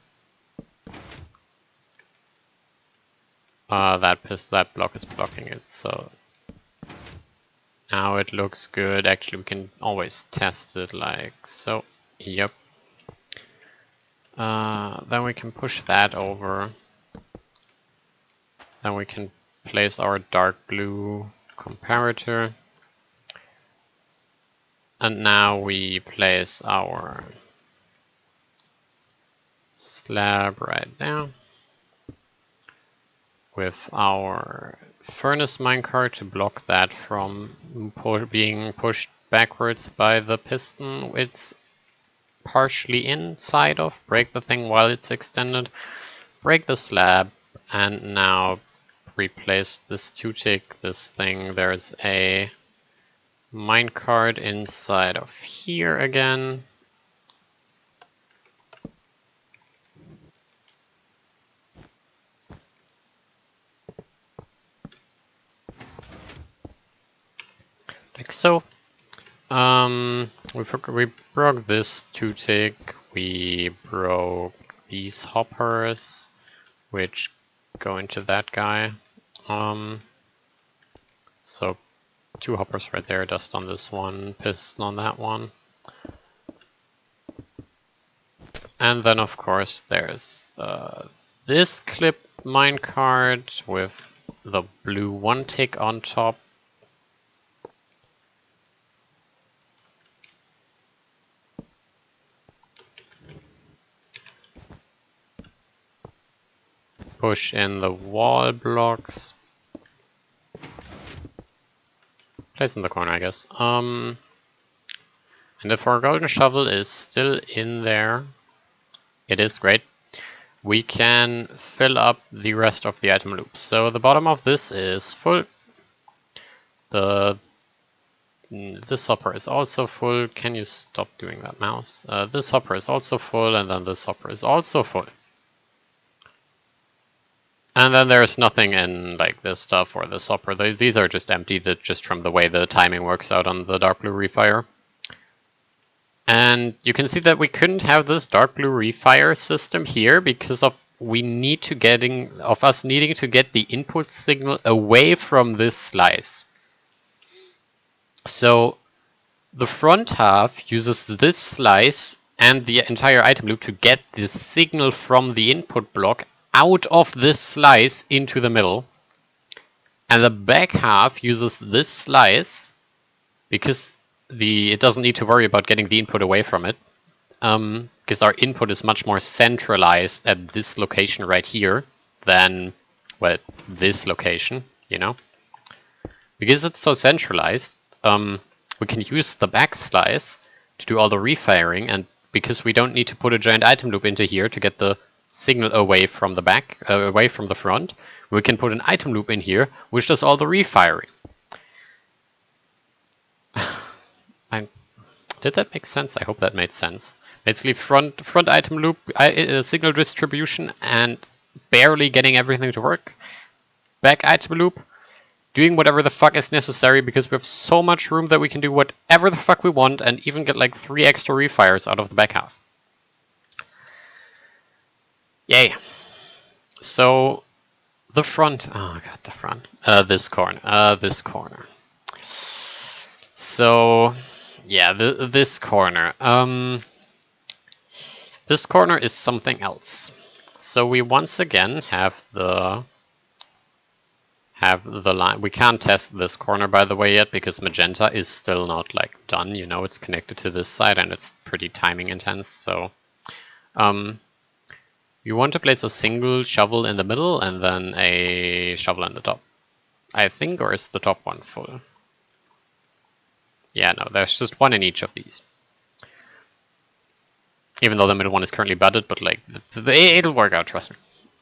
That block is blocking it, so now it looks good. Actually, we can always test it like so. Yep. Then we can push that over. Then we can place our dark blue comparator. And now we place our slab right there with our furnace minecart to block that from being pushed backwards by the piston it's partially inside of. Break the thing while it's extended, break the slab, and now replace this two-tick, this thing. There's a minecart inside of here again. Like so. We broke this two-tick, we broke these hoppers, which go into that guy. So 2 hoppers right there, dust on this one, piston on that one. And then of course there's this clip minecart with the blue 1-tick on top. Push in the wall blocks. Place in the corner, I guess. And if our golden shovel is still in there, it is great. We can fill up the rest of the item loop. So the bottom of this is full. This hopper is also full. Can you stop doing that, mouse? This hopper is also full, and then this hopper is also full. And then there's nothing in like this stuff or this hopper. These are just empty, just from the way the timing works out on the dark blue refire. And you can see that we couldn't have this dark blue refire system here because of us needing to get the input signal away from this slice. So the front half uses this slice and the entire item loop to get the signal from the input block out of this slice into the middle. And the back half uses this slice because it doesn't need to worry about getting the input away from it. Because our input is much more centralized at this location right here than, well, this location, you know? Because it's so centralized, we can use the back slice to do all the refiring, and because we don't need to put a giant item loop into here to get the signal away from the back, away from the front, we can put an item loop in here, which does all the refiring. Did that make sense? I hope that made sense. Basically, front item loop, signal distribution, and barely getting everything to work. Back item loop, doing whatever the fuck is necessary because we have so much room that we can do whatever the fuck we want and even get like 3 extra refires out of the back half. Yay. So the front, oh god, the front, this corner. So yeah, this corner. This corner is something else. So we once again have the line. We can't test this corner, by the way, yet because Magenta is still not like done. You know, it's connected to this side and it's pretty timing intense. So you want to place a single shovel in the middle and then a shovel in the top, I think, or is the top one full? Yeah, no, there's just one in each of these. Even though the middle one is currently budded, but like it'll work out, trust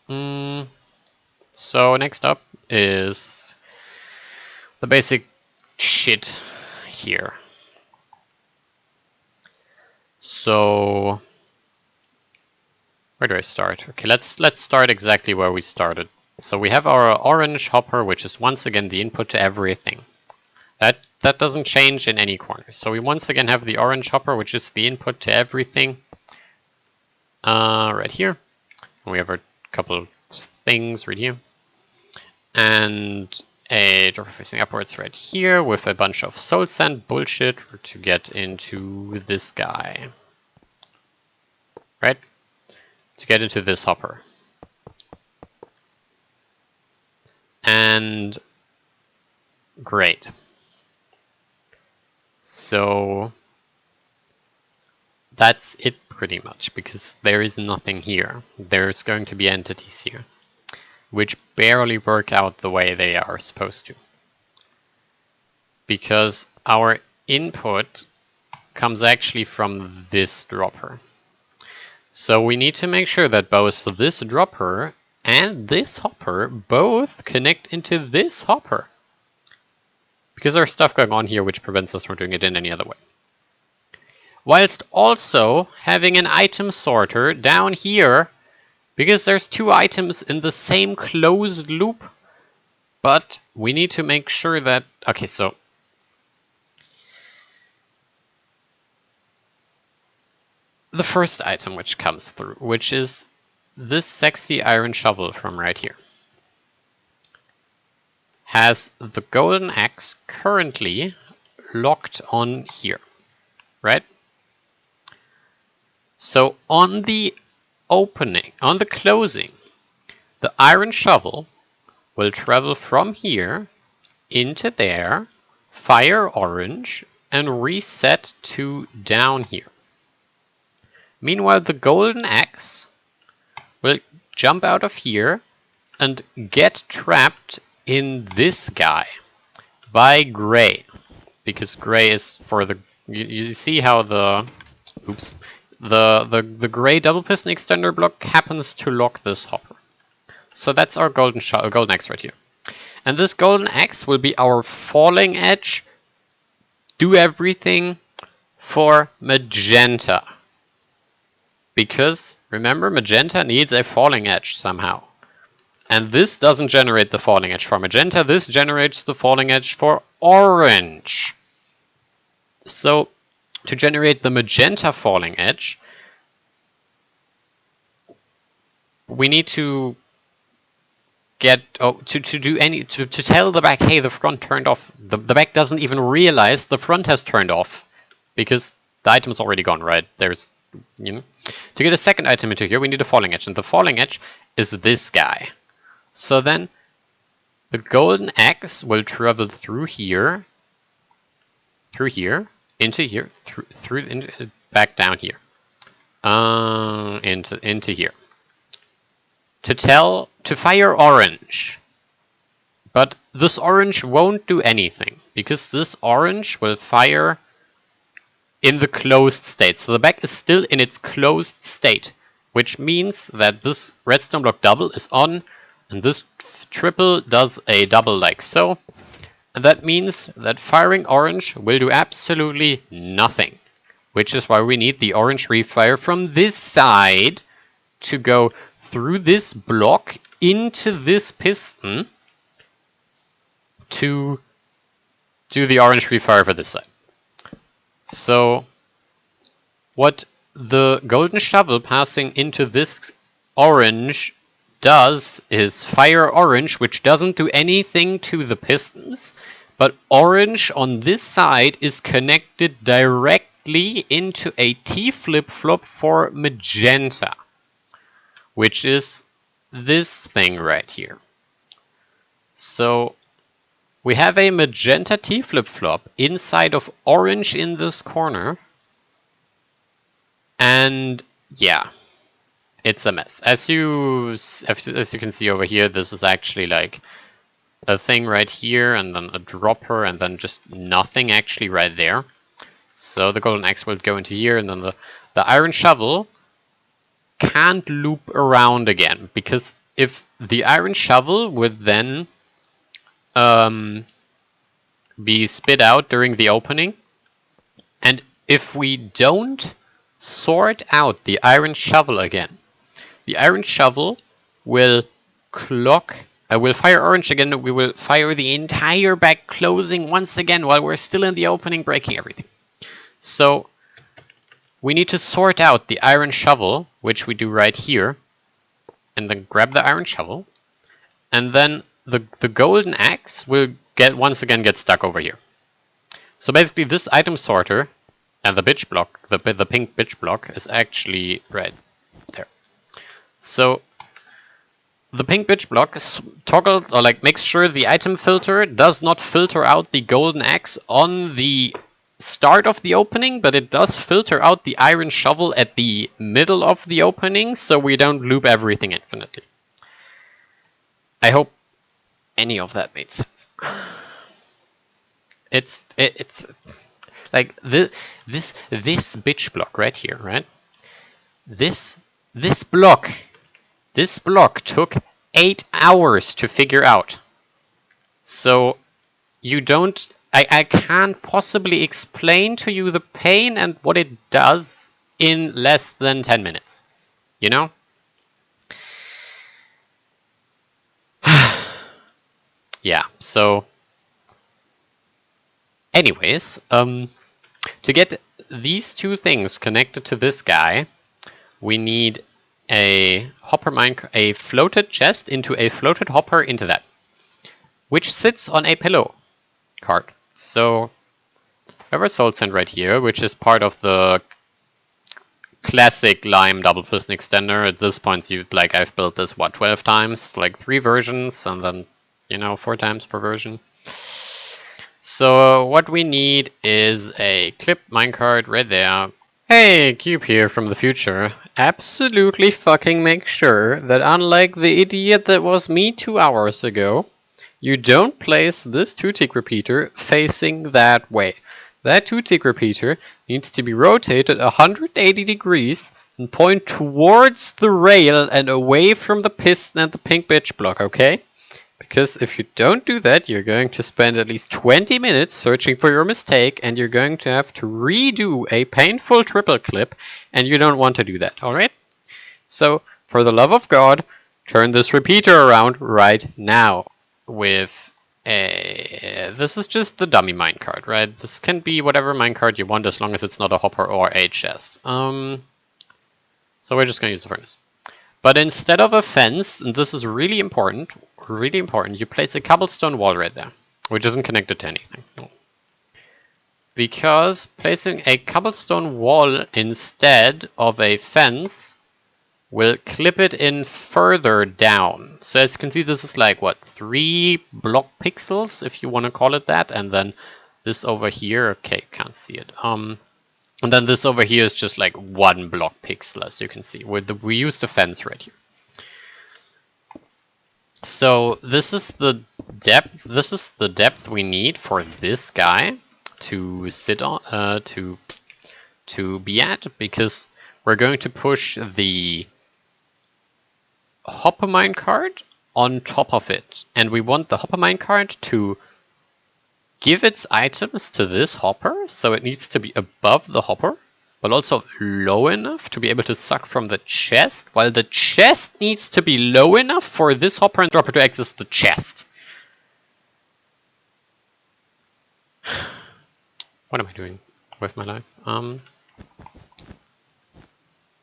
me. So next up is the basic shit here. So where do I start? Okay, let's start exactly where we started. So we have our orange hopper, which is once again the input to everything. That doesn't change in any corner. So we once again have the orange hopper, which is the input to everything. Right here. And we have a couple things right here. And a door facing upwards right here with a bunch of soul sand bullshit to get into this guy. Right? To get into this hopper. And great. So that's it pretty much, because there is nothing here. There's going to be entities here, which barely work out the way they are supposed to. Because our input comes actually from this dropper. So we need to make sure that both this dropper and this hopper both connect into this hopper. Because there's stuff going on here which prevents us from doing it in any other way. Whilst also having an item sorter down here, because there's two items in the same closed loop. But we need to make sure that, okay, so the first item which comes through, which is this sexy iron shovel from right here, has the golden axe currently locked on here, right? So on the opening, on the closing, the iron shovel will travel from here into there, fire orange, and reset to down here. Meanwhile, the golden axe will jump out of here and get trapped in this guy by gray, because gray is for the, you see how the, oops, the gray double piston extender block happens to lock this hopper. So that's our golden axe right here. And this golden axe will be our falling edge, do everything for Magenta. Because, remember, Magenta needs a falling edge somehow. And this doesn't generate the falling edge for Magenta, this generates the falling edge for Orange. So, to generate the Magenta falling edge, we need to get, to tell the back, hey, the front turned off. The back doesn't even realize the front has turned off, because the item's already gone, right? There's, you know. To get a second item into here, we need a falling edge, and the falling edge is this guy. So then, the golden axe will travel through here, into here, back down here, into here. To fire orange. But this orange won't do anything, because this orange will fire in the closed state. So the back is still in its closed state, which means that this redstone block double is on, and this triple does a double like so. And that means that firing orange will do absolutely nothing, which is why we need the orange refire from this side to go through this block into this piston to do the orange refire for this side. So what the golden shovel passing into this orange does is fire orange, which doesn't do anything to the pistons, but orange on this side is connected directly into a T-flip flop for Magenta, which is this thing right here. So we have a Magenta T-flip flop inside of orange in this corner. And yeah, it's a mess. As you can see over here, this is actually like a thing right here, and then a dropper, and then just nothing actually right there. So the golden axe will go into here, and then the iron shovel can't loop around again, because if the iron shovel would then be spit out during the opening, and if we don't sort out the iron shovel again, the iron shovel will will fire orange again. We will fire the entire back closing once again while we're still in the opening, breaking everything. So we need to sort out the iron shovel, which we do right here, and then grab the iron shovel, and then the golden axe will once again get stuck over here. So basically this item sorter and the bitch block, the pink bitch block, is actually right there. So the pink bitch block is toggled, or like makes sure the item filter does not filter out the golden axe on the start of the opening, but it does filter out the iron shovel at the middle of the opening, so we don't loop everything infinitely. I hope any of that made sense. It's like this bitch block right here, right? This block took 8 hours to figure out. So you don't, I can't possibly explain to you the pain and what it does in less than 10 minutes. You know? Yeah, so anyways, to get these two things connected to this guy, we need a hopper a floated chest into a floated hopper into that, which sits on a pillow card. So we have our soul sand right here, which is part of the classic Lime double piston extender. At this point, I've built this 12 times, like 3 versions, and then 4 times per version. So what we need is a clip minecart right there. Hey, Cube here from the future. Absolutely fucking make sure that unlike the idiot that was me 2 hours ago, you don't place this 2-tick repeater facing that way. That 2-tick repeater needs to be rotated 180 degrees and point towards the rail and away from the piston and the pink bitch block, okay? Because if you don't do that, you're going to spend at least 20 minutes searching for your mistake, and you're going to have to redo a painful triple clip, and you don't want to do that, alright? So, for the love of God, turn this repeater around right now with this is just the dummy minecart, right? This can be whatever minecart you want as long as it's not a hopper or a chest. So we're just going to use the furnace. But instead of a fence, and this is really important, you place a cobblestone wall right there, which isn't connected to anything. Because placing a cobblestone wall instead of a fence will clip it in further down. So as you can see, this is like, what, 3 block pixels, if you want to call it that, and then this over here, okay, can't see it. And then this over here is just like 1 block pixel, as you can see. We used a fence right here. So this is the depth. This is the depth we need for this guy to sit on, to be at, because we're going to push the hopper minecart on top of it, and we want the hopper minecart to give its items to this hopper, so it needs to be above the hopper, but also low enough to be able to suck from the chest, while the chest needs to be low enough for this hopper and dropper to access the chest. What am I doing with my life?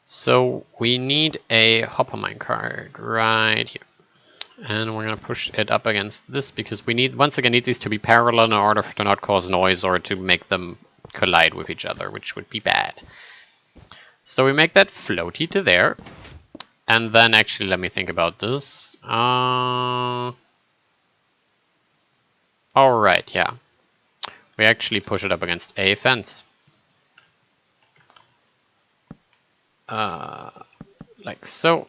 So we need a hopper minecart right here. And we're going to push it up against this because we need, once again, need these to be parallel in order to not cause noise or to make them collide with each other, which would be bad. So we make that floaty to there. And then actually, let me think about this. Alright, yeah. We actually push it up against a fence. Like so.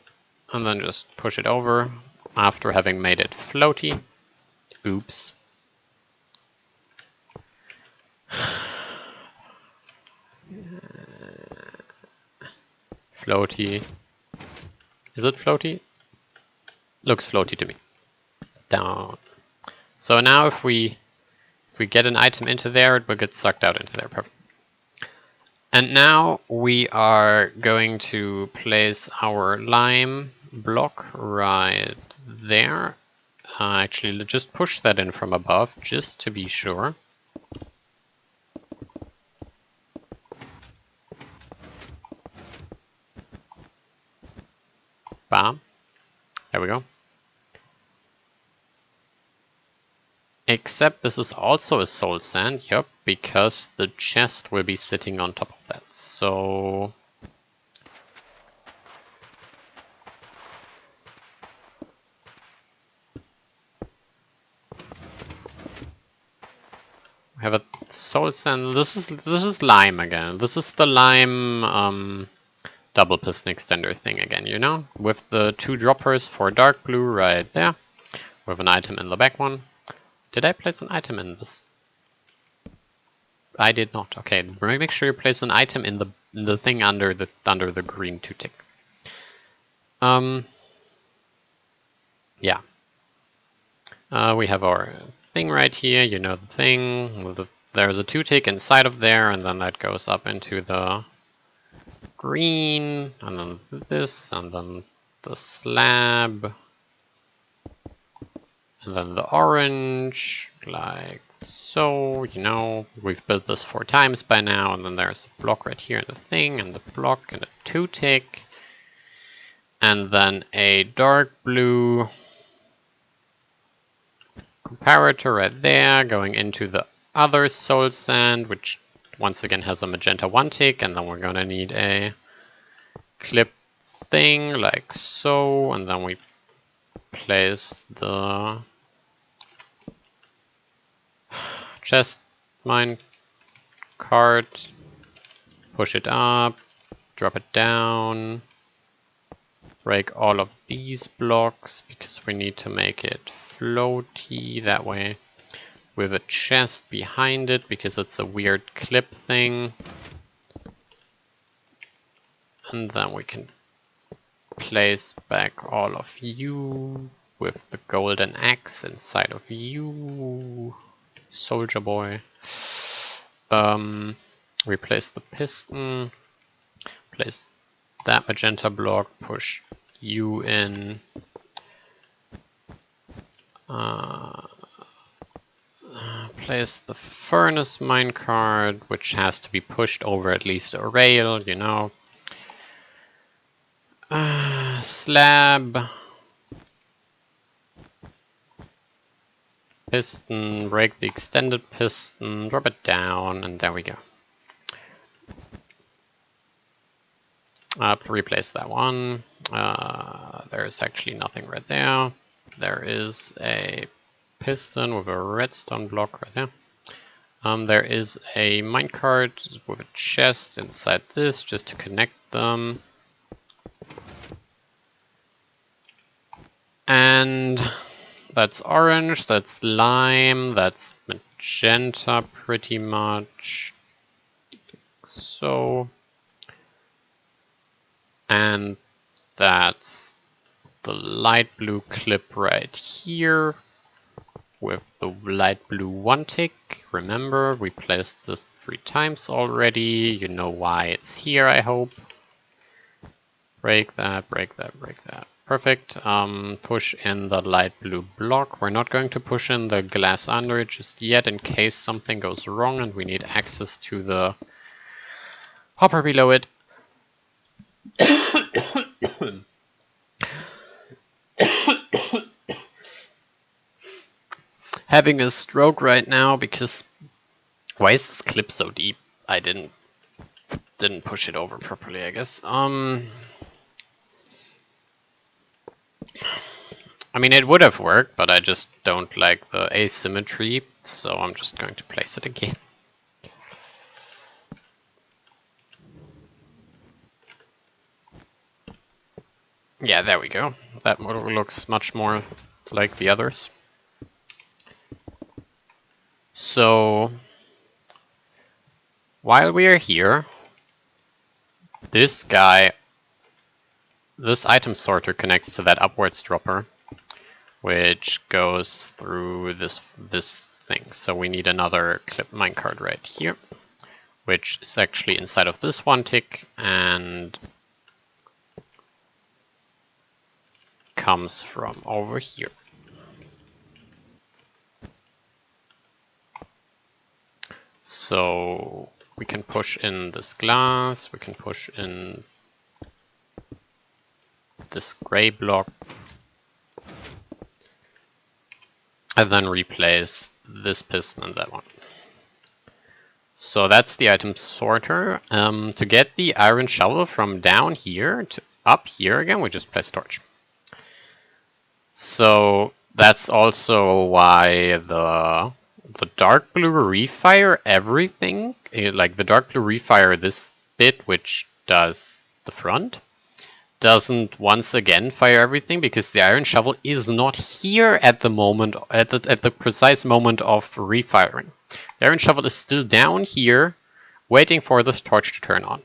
And then just push it over. After having made it floaty. Oops. Floaty. Is it floaty? Looks floaty to me. Down. So now if we get an item into there, it will get sucked out into there. Perfect. And now we are going to place our lime block right there. Actually, just push that in from above, just to be sure. Bam. There we go. Except this is also a soul sand, yep, because the chest will be sitting on top of that. So we have a soul sand. This is lime again. This is the lime double piston extender thing again, you know? With the 2 droppers for dark blue right there. With an item in the back one. Did I place an item in this? I did not. Okay, make sure you place an item in the thing under the green 2 tick. Yeah. We have our thing right here, you know the thing. There's a 2 tick inside of there, and then that goes up into the green, and then this, and then the slab, and then the orange, like so, you know. We've built this 4 times by now, and then there's a block right here, and a thing, and the block, and a 2 tick, and then a dark blue comparator right there, going into the other soul sand, which once again has a magenta 1 tick, and then we're gonna need a clip thing like so, and then we place the chest mine cart, push it up, drop it down, break all of these blocks because we need to make it floaty that way, with a chest behind it because it's a weird clip thing. And then we can place back all of you with the golden axe inside of you, soldier boy. Replace the piston, place that magenta block, push you in. Place the furnace minecart, which has to be pushed over at least a rail, you know. Slab, piston, break the extended piston, drop it down, and there we go. Replace that one. There's actually nothing right there. There is a piston with a redstone block right there. There is a minecart with a chest inside this just to connect them. And that's orange, that's lime, that's magenta pretty much. So. And that's the light blue clip right here with the light blue 1 tick. Remember, we placed this 3 times already. You know why it's here, I hope. Break that, break that, break that. Perfect. Push in the light blue block. We're not going to push in the glass under it just yet in case something goes wrong and we need access to the hopper below it. Having a stroke right now because why is this clip so deep? I didn't push it over properly, I guess. I mean, it would have worked, but I just don't like the asymmetry, so I'm just going to place it again. Yeah, there we go. That model looks much more like the others. So, while we are here, this item sorter connects to that upwards dropper, which goes through this thing. So we need another clip minecart right here, which is actually inside of this 1 tick and comes from over here. So we can push in this glass, we can push in this gray block, and then replace this piston and that one. So that's the item sorter. To get the iron shovel from down here to up here again, we just place torch. So that's also why the the dark blue refire everything, like the dark blue refire this bit, which does the front, doesn't once again fire everything because the iron shovel is not here at the moment, at the precise moment of refiring. The iron shovel is still down here, waiting for this torch to turn on.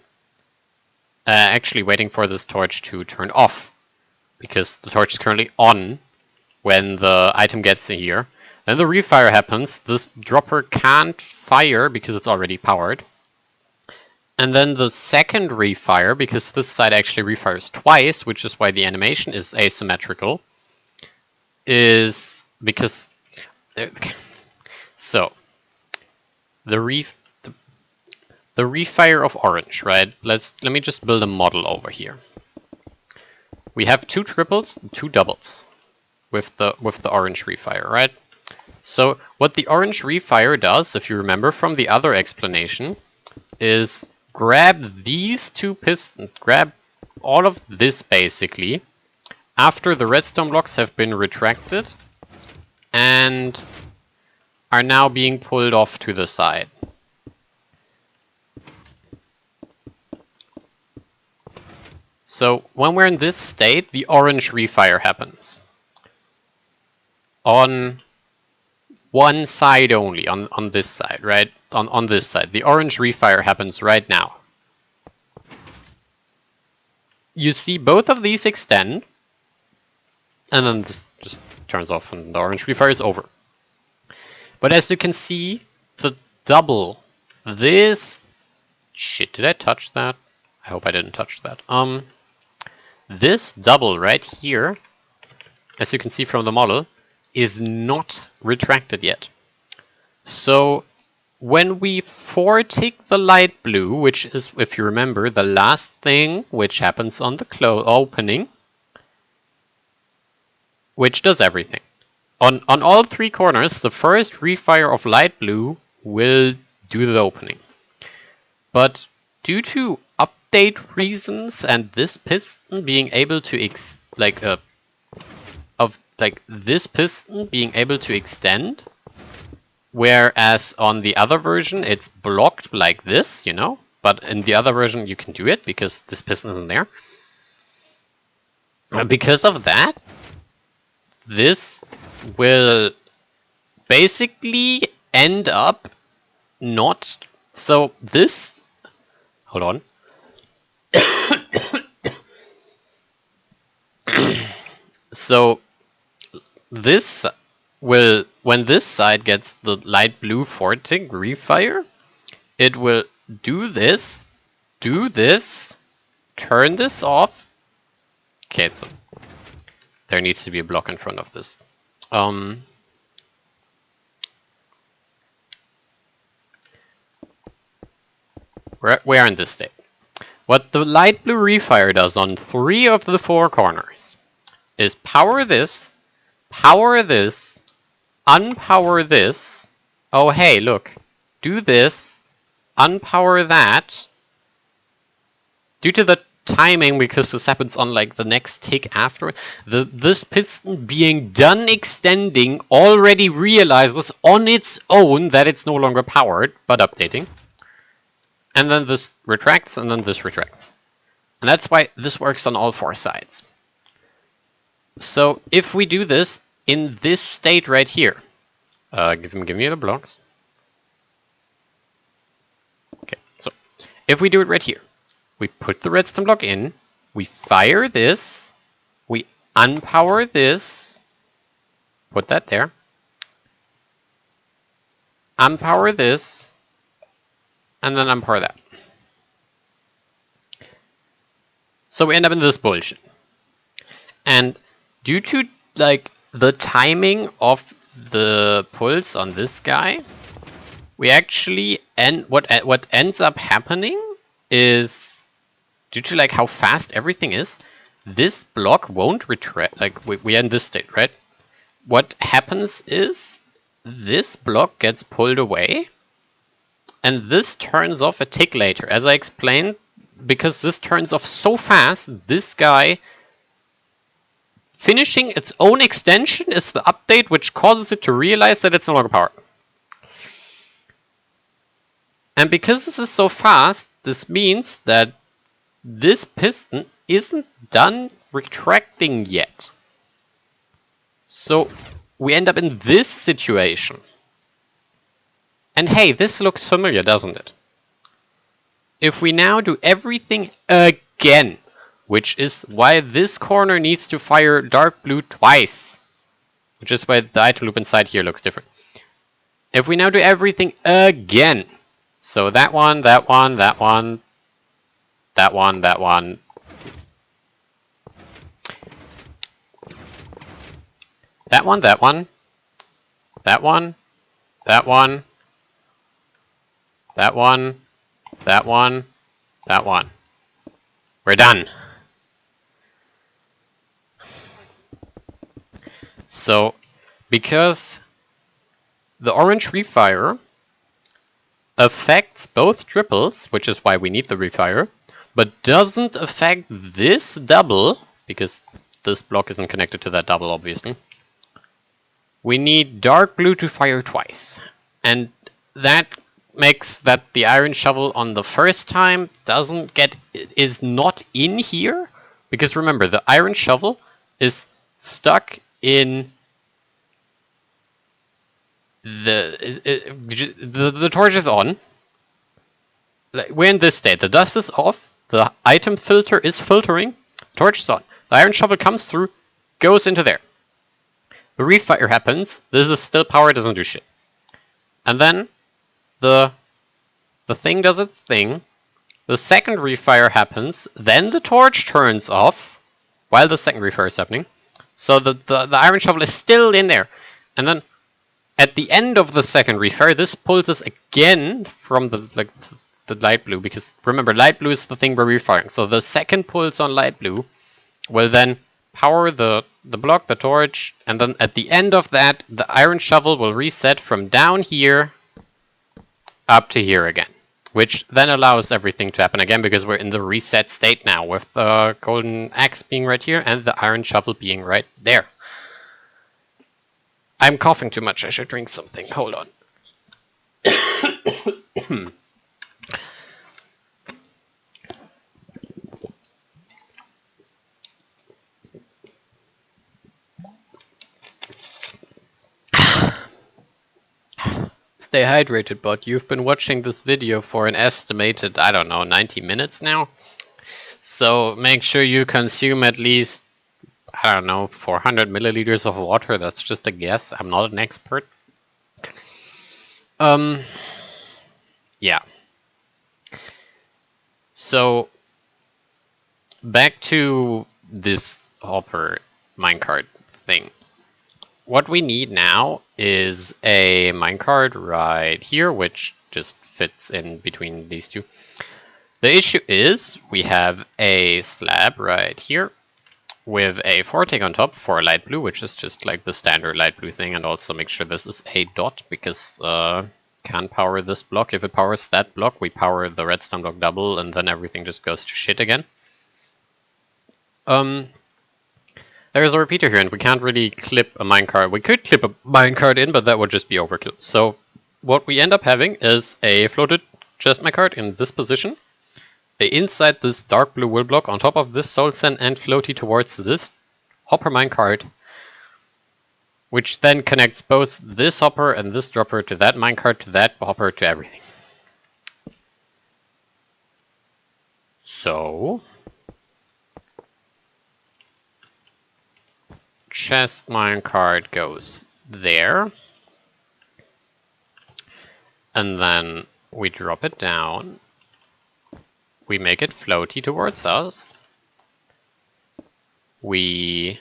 Actually waiting for this torch to turn off, because the torch is currently on when the item gets in here. Then the refire happens, this dropper can't fire because it's already powered. And then the second refire, because this side actually refires twice, which is why the animation is asymmetrical, is because... So, the refire of orange, right? Let me just build a model over here. We have 2 triples, 2 doubles with the orange refire, right? So what the orange refire does, if you remember from the other explanation, is grab these 2 pistons, grab all of this basically, after the redstone blocks have been retracted and are now being pulled off to the side. So when we're in this state, the orange refire happens. On one side only, on this side, right? On this side. The orange refire happens right now. You see both of these extend, and then this just turns off and the orange refire is over. But as you can see, the double, this... Shit, did I touch that? I hope I didn't touch that. This double right here, as you can see from the model, is not retracted yet. So when we tick the light blue, which is, if you remember, the last thing which happens on the opening, which does everything. On all 3 corners, the first refire of light blue will do the opening. But due to update reasons and this piston being able to this piston being able to extend, whereas on the other version it's blocked like this, you know, but in the other version you can do it because this piston isn't there. Because of that, this will basically end up not... So this... Hold on. So this will, when this side gets the light blue tick refire, it will do this, turn this off. Okay, so there needs to be a block in front of this. We are in this state. What the light blue refire does on 3 of the 4 corners is power this, unpower this. Oh hey, look, do this, unpower that. Due to the timing, because this happens on like the next tick after, this piston being done extending already realizes on its own that it's no longer powered, but updating. And then this retracts, and then this retracts. And that's why this works on all 4 sides. So if we do this in this state right here, give me the blocks. Okay, so if we do it right here, we put the redstone block in, we fire this, we unpower this, put that there, unpower this, and then unpower that. So we end up in this bullshit. And due to like the timing of the pulse on this guy, we actually what ends up happening is, due to like how fast everything is, this block won't retract. Like we are in this state, right? What happens is this block gets pulled away, and this turns off a tick later. As I explained, because this turns off so fast, this guy finishing its own extension is the update which causes it to realize that it's no longer powered. And because this is so fast, this means that this piston isn't done retracting yet. So we end up in this situation. And hey, this looks familiar, doesn't it? If we now do everything again, which is why this corner needs to fire dark blue twice, which is why the item loop inside here looks different. If we now do everything again, so that one, that one, that one, that one, that one, that one, that one, that one, that one, that one, that one, that one. We're done. So, because the orange refire affects both triples, which is why we need the refire, but doesn't affect this double, because this block isn't connected to that double, obviously. We need dark blue to fire twice. And that makes that the iron shovel on the first time is not in here, because remember, the iron shovel is stuck in the torch is on. We're in this state. The dust is off. The item filter is filtering. Torch is on. The iron shovel comes through, goes into there. The refire happens. This is still power, doesn't do shit. And then the thing does its thing. The second refire happens. Then the torch turns off while the second refire is happening. So the iron shovel is still in there. And then at the end of the second refire, this pulls us again from the light blue, because remember, light blue is the thing we're refiring. So the second pulse on light blue will then power the block, the torch, and then at the end of that, the iron shovel will reset from down here up to here again, which then allows everything to happen again, because we're in the reset state now, with the golden axe being right here and the iron shovel being right there. I'm coughing too much. I should drink something. Hold on. Stay hydrated, bot. You've been watching this video for an estimated, I don't know, 90 minutes now. So make sure you consume at least, I don't know, 400 milliliters of water. That's just a guess. I'm not an expert. Yeah. So, back to this hopper minecart thing. What we need now is a minecart right here, which just fits in between these two. The issue is we have a slab right here with a forting on top for light blue, which is just like the standard light blue thing, and also make sure this is a dot, because can't power this block. If it powers that block, we power the redstone block double, and then everything just goes to shit again. There is a repeater here, and we can't really clip a minecart. We could clip a minecart in, but that would just be overkill. So what we end up having is a floated chest minecart in this position. Inside this dark blue wool block, on top of this soul sand and floaty towards this hopper minecart, which then connects both this hopper and this dropper to that minecart, to that hopper, to everything. So chest minecart goes there, and then we drop it down. We make it floaty towards us. We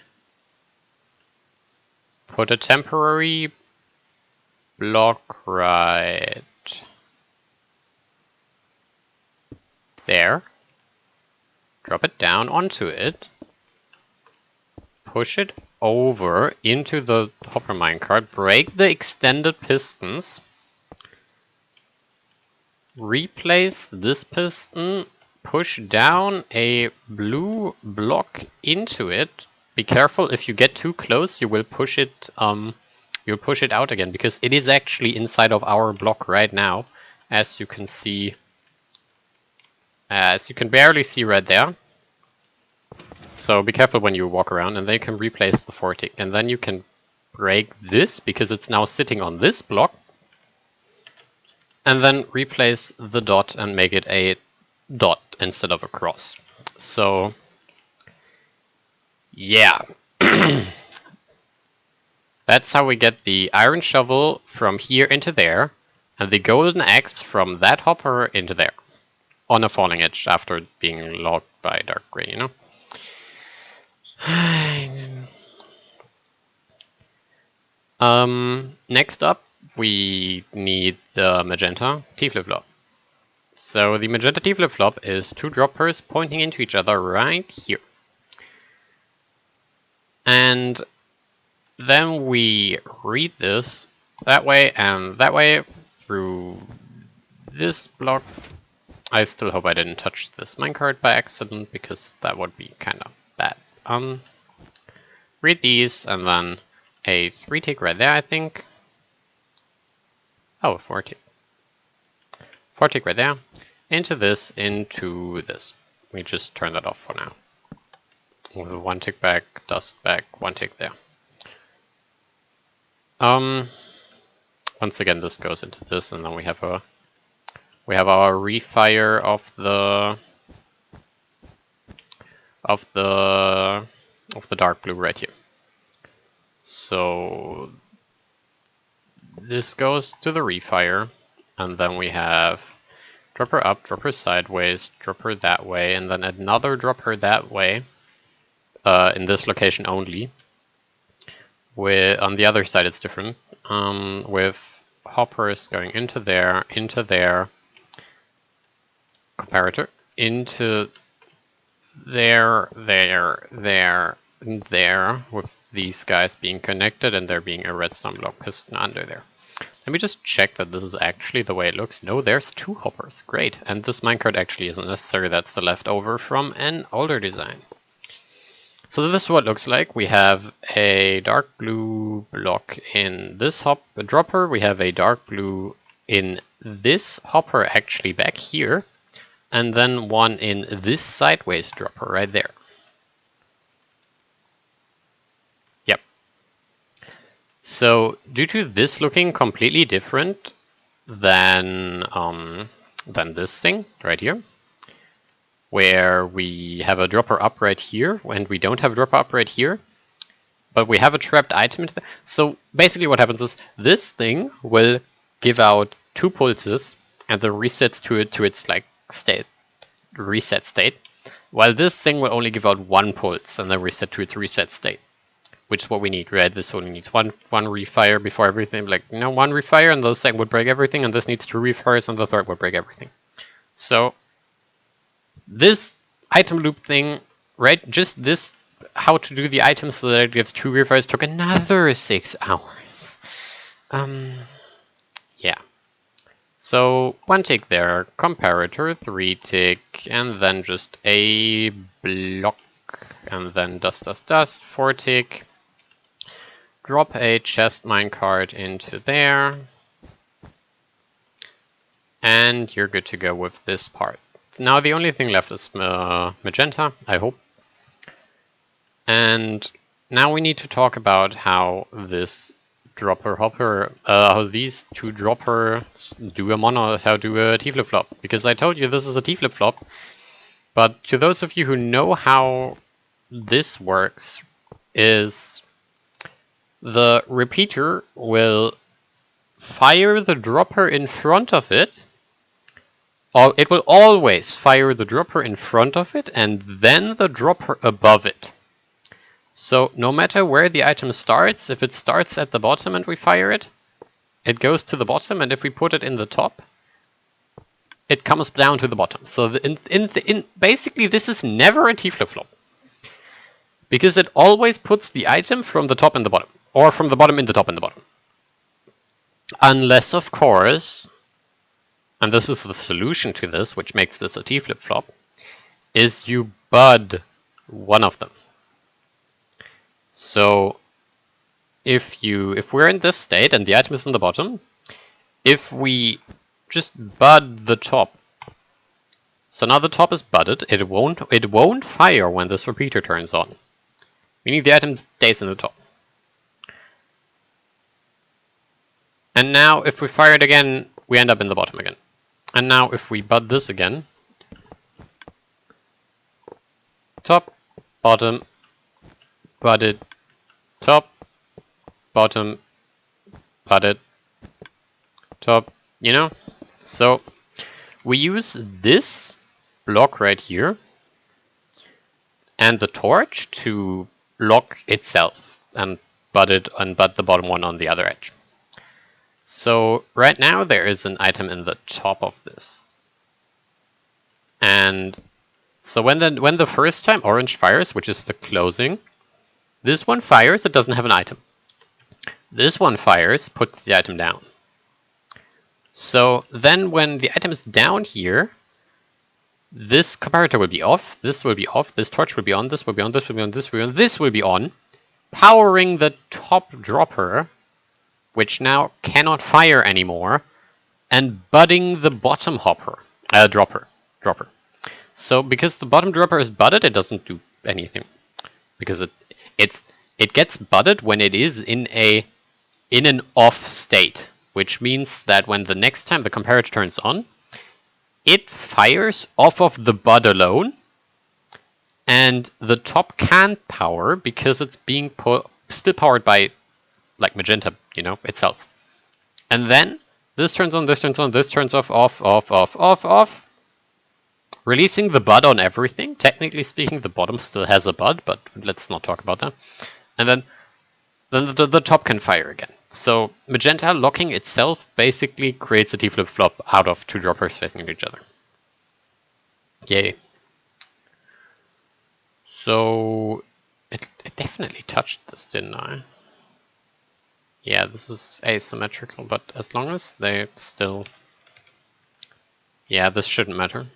put a temporary block right there. Drop it down onto it. Push it over into the hopper minecart. Break the extended pistons. Replace this piston, push down a blue block into it. Be careful, if you get too close, you will push it. You'll push it out again, because it is actually inside of our block right now, as you can see, as you can barely see right there. So be careful when you walk around, and then you can replace the 4 tick, and then you can break this because it's now sitting on this block, and then replace the dot and make it a dot instead of a cross. So yeah, that's how we get the iron shovel from here into there, and the golden axe from that hopper into there, on a falling edge after being logged by dark gray, you know? Next up, we need the Magenta T-Flip. So the Magenta T-Flip is 2 droppers pointing into each other right here. And then we read this that way and that way through this block. I still hope I didn't touch this minecart by accident, because that would be kind of bad. Read these, and then a 3 tick right there, I think. Oh, 4 tick. 4 tick right there. Into this, into this. We just turn that off for now. With 1 tick back, dust back, 1 tick there. Once again, this goes into this, and then we have our refire of the dark blue right here. So this goes to the refire, and then we have dropper up, dropper sideways, dropper that way, and then another dropper that way, in this location only. On the other side it's different, with hoppers going into there, comparator, into there, with these guys being connected and there being a redstone block piston under there. Let me just check that this is actually the way it looks. No, there's 2 hoppers. Great. And this minecart actually isn't necessary. That's the leftover from an older design. So this is what it looks like. We have a dark blue block in this dropper. We have a dark blue in this hopper actually back here. And then one in this sideways dropper right there. Yep. So due to this looking completely different than this thing right here, where we have a dropper up right here and we don't have a dropper up right here, but we have a trapped item into there. So basically what happens is this thing will give out 2 pulses and then resets to its like reset state, while this thing will only give out 1 pulse and then reset to its reset state, which is what we need, right? This only needs one refire before everything, like, you know, 1 refire and the second would break everything, and this needs 2 refires and the third would break everything. So this item loop thing, right, just this, how to do the item so that it gives 2 refires, took another 6 hours. Yeah. So 1 tick there, comparator, 3 tick, and then just a block, and then dust, 4 tick. Drop a chest minecart into there, and you're good to go with this part. Now the only thing left is magenta, I hope. And now we need to talk about how this how these 2 droppers do a T-flip-flop. Because I told you this is a T-flip-flop, but to those of you who know how this works, is the repeater will fire the dropper in front of it. It will always fire the dropper in front of it and then the dropper above it. So no matter where the item starts, if it starts at the bottom and we fire it, it goes to the bottom, and if we put it in the top, it comes down to the bottom. So basically this is never a T-flip-flop, because it always puts the item from the top in the bottom, or from the bottom in the top in the bottom. Unless, of course, and this is the solution to this, which makes this a T-flip-flop, is you bud one of them. So if we're in this state and the item is in the bottom, if we just bud the top. So now the top is budded. It won't fire when this repeater turns on, meaning the item stays in the top. And now if we fire it again, we end up in the bottom again. And now if we bud this again, top, bottom, budded, top, bottom, budded, top, you know? So we use this block right here and the torch to lock itself and bud the bottom one on the other edge. So right now there is an item in the top of this. And so when the first time orange fires, which is the closing, this one fires, it doesn't have an item. This one fires, puts the item down. So then when the item is down here, this comparator will be off, this will be off, this torch will be on, this will be on, this will be on, this will be on, this will be on, powering the top dropper, which now cannot fire anymore, and budding the bottom dropper. So because the bottom dropper is budded, it doesn't do anything, because it gets budded when it is in an off state, which means that when the next time the comparator turns on, it fires off of the bud alone, and the top can't power because it's being still powered by like Magenta, you know, itself. And then this turns on, this turns on, this turns off, off, off, off, off, off, releasing the bud on everything. Technically speaking, the bottom still has a bud, but let's not talk about that. And then the top can fire again. So Magenta locking itself basically creates a T-Flip flop out of two droppers facing each other. Yay. So it definitely touched this, didn't I? Yeah, this is asymmetrical, but as long as they still... Yeah, this shouldn't matter.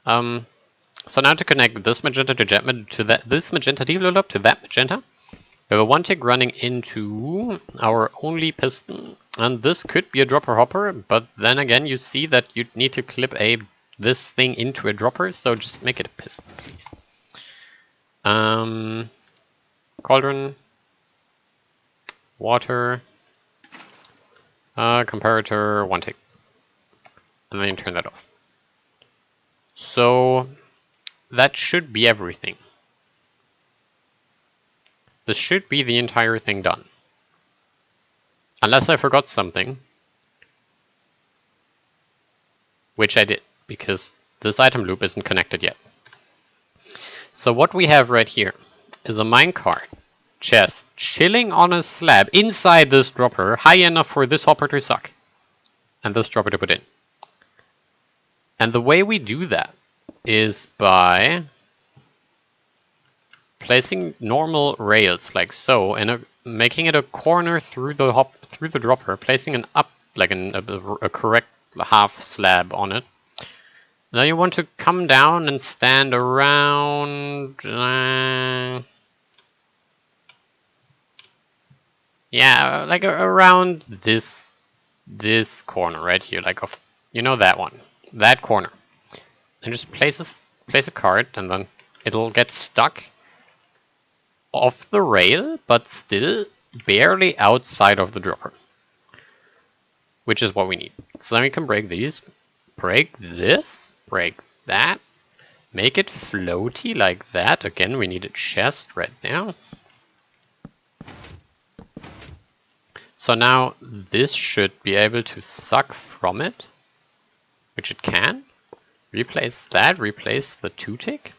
So now to connect this magenta to this magenta T-Flip to that magenta, we have a one tick running into our only piston, and this could be a dropper hopper, but then again you see that you need to clip this thing into a dropper, so just make it a piston, please. Cauldron, water, comparator, one tick, and then turn that off. So that should be everything. This should be the entire thing done. Unless I forgot something. Which I did, because this item loop isn't connected yet. So what we have right here is a minecart chest chilling on a slab inside this dropper, high enough for this hopper to suck. And this dropper to put in. And the way we do that is by placing normal rails like so, and making it a corner through the dropper, placing an up like a correct half slab on it. Now you want to come down and stand around. Yeah, like around this corner right here, like you know that one, that corner, and just place a cart, and then it'll get stuck off the rail, but still barely outside of the dropper, which is what we need. So then we can break these, break this, break that, make it floaty like that. Again, we need a chest right now. So now this should be able to suck from it, which it can. Replace that, replace the 2-tick,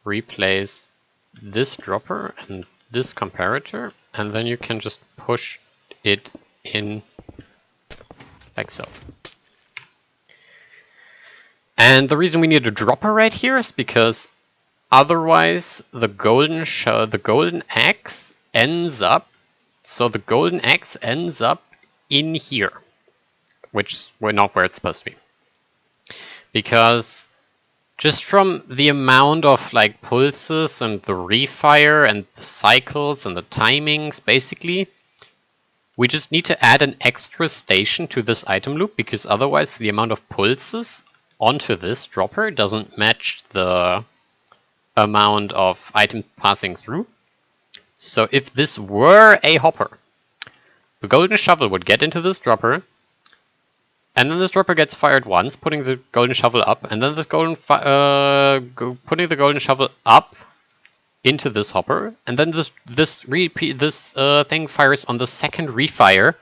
replace this dropper and this comparator, and then you can just push it in like so. And the reason we need a dropper right here is because otherwise the golden axe ends up, so the golden axe ends up in here, which we're not where it's supposed to be. Because just from the amount of like pulses and the refire and the cycles and the timings, basically, We just need to add an extra station to this item loop, because otherwise the amount of pulses onto this dropper doesn't match the amount of items passing through. So if this were a hopper, the golden shovel would get into this dropper, and then this dropper gets fired once, putting the golden shovel up, and then the putting the golden shovel up into this hopper, and then this thing fires on the second refire,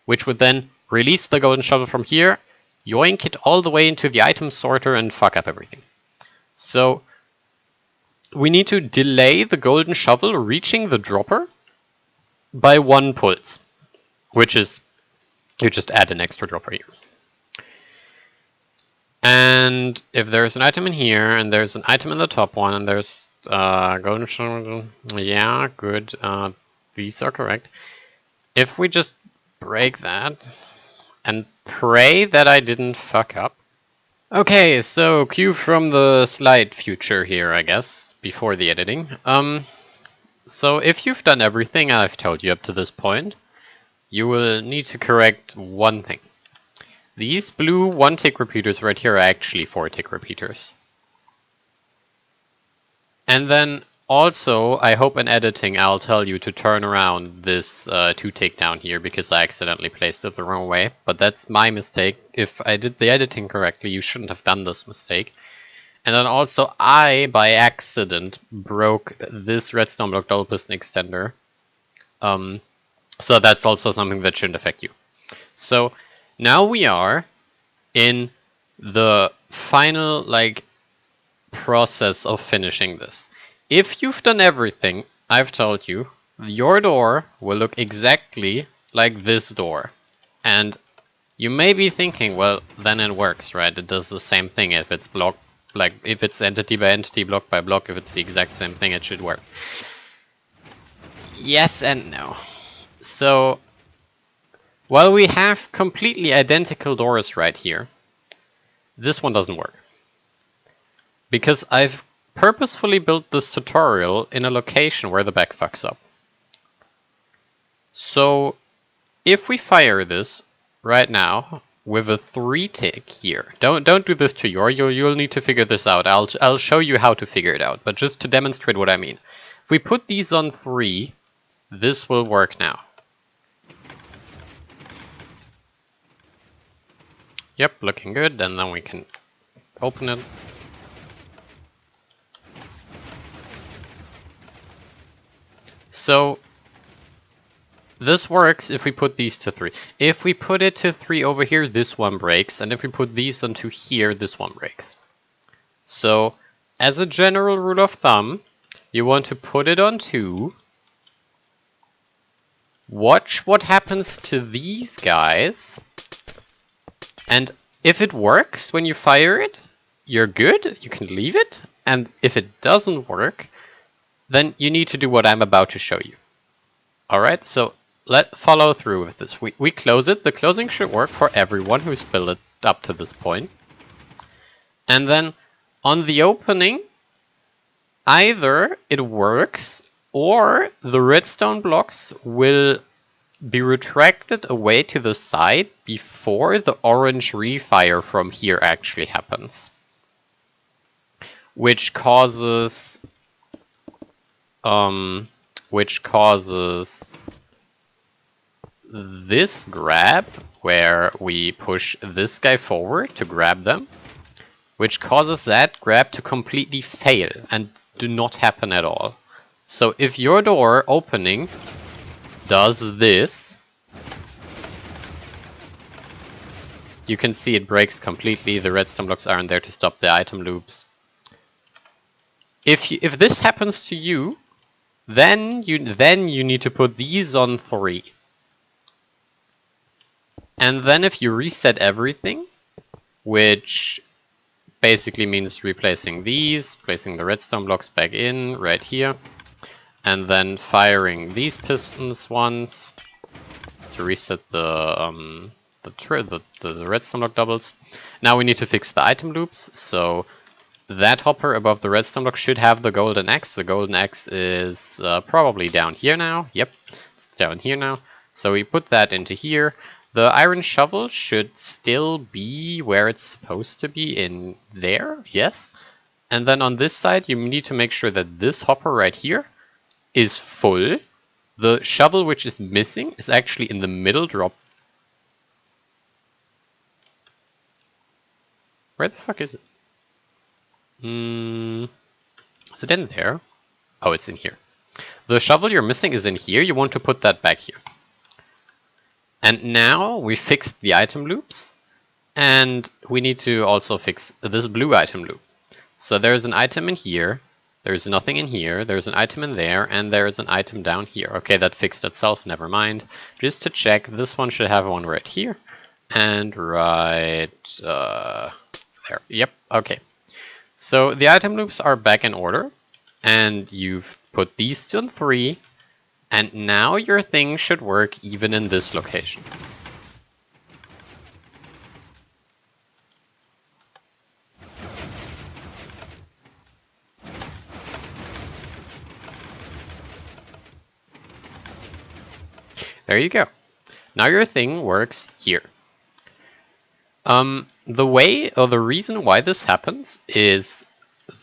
which would then release the golden shovel from here, yoink it all the way into the item sorter, and fuck up everything. So we need to delay the golden shovel reaching the dropper by 1 pulse, which is, you just add an extra dropper here. And if there's an item in here, and there's an item in the top one, and there's golden shovel, yeah, good, these are correct. If we just break that, and pray that I didn't fuck up. Okay, so cue from the slide future here, I guess, before the editing. So if you've done everything I've told you up to this point, you will need to correct one thing. These blue 1-tick repeaters right here are actually 4-tick repeaters. And then also, I hope in editing I'll tell you to turn around this 2-tick down here, because I accidentally placed it the wrong way. But that's my mistake. If I did the editing correctly, you shouldn't have done this mistake. And then also, I, by accident, broke this redstone block double piston extender. So that's also something that shouldn't affect you. So now we are in the final, process of finishing this. If you've done everything I've told you, your door will look exactly like this door. And you may be thinking, well, then it works, right? It does the same thing if it's blocked, if it's entity by entity, block by block, if it's the exact same thing, it should work. Yes and no. So, while we have completely identical doors right here, this one doesn't work. Because I've purposefully built this tutorial in a location where the back fucks up. So, if we fire this right now with a 3-tick here, don't do this to you'll need to figure this out. I'll show you how to figure it out, but just to demonstrate what I mean. If we put these on 3, this will work now. Yep, looking good, and then we can open it. So, this works if we put these to 3. If we put it to 3 over here, this one breaks, and if we put these onto here, this one breaks. So, as a general rule of thumb, you want to put it on 2, watch what happens to these guys, and if it works when you fire it, you're good, you can leave it, and if it doesn't work, then you need to do what I'm about to show you. Alright, so let's follow through with this. We close it. The closing should work for everyone who's built it up to this point. And then on the opening, either it works or the redstone blocks will be retracted away to the side before the orange refire from here actually happens. Which causes this grab, where we push this guy forward to grab them, which causes that grab to completely fail and do not happen at all. So if your door opening does this, you can see it breaks completely, the redstone blocks aren't there to stop the item loops. If this happens to you, then you need to put these on 3. And then if you reset everything, which basically means replacing these, placing the redstone blocks back in right here, and then firing these pistons once to reset the redstone block doubles. Now we need to fix the item loops, so that hopper above the redstone block should have the golden X. The golden X is probably down here now. Yep, it's down here now. So we put that into here. The iron shovel should still be where it's supposed to be, in there, yes. And then on this side, you need to make sure that this hopper right here is full. The shovel which is missing is actually in the middle drop. Where the fuck is it? Is it in there? Oh, it's in here. The shovel you're missing is in here. You want to put that back here. And now we fixed the item loops. And we need to also fix this blue item loop. So there's an item in here. There's nothing in here. There's an item in there. And there's an item down here. Okay, that fixed itself. Never mind. Just to check, this one should have one right here. And right there. Yep, okay. So the item loops are back in order. And you've put these on 3. And now your thing should work even in this location. There you go. Now your thing works here. The way, or the reason why this happens is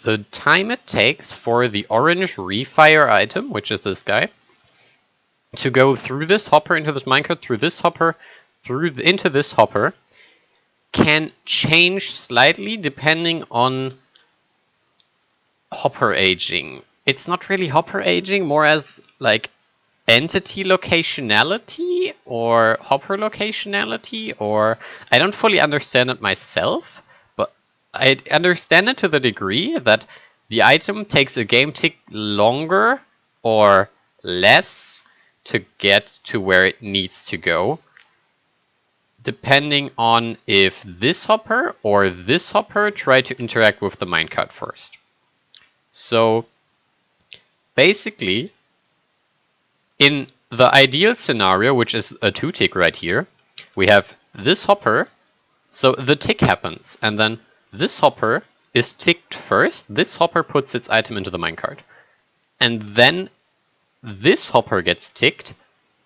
the time it takes for the orange refire item, which is this guy, to go through this hopper into this minecart, through this hopper, into this hopper, can change slightly depending on hopper aging. It's not really hopper aging, more as like entity locationality or hopper locationality, or I don't fully understand it myself, but I understand it to the degree that the item takes a game tick longer or less to get to where it needs to go, depending on if this hopper or this hopper try to interact with the minecart first. So basically, in the ideal scenario, which is a 2 tick right here, we have this hopper, so the tick happens, and then this hopper is ticked first, this hopper puts its item into the minecart, and then this hopper gets ticked,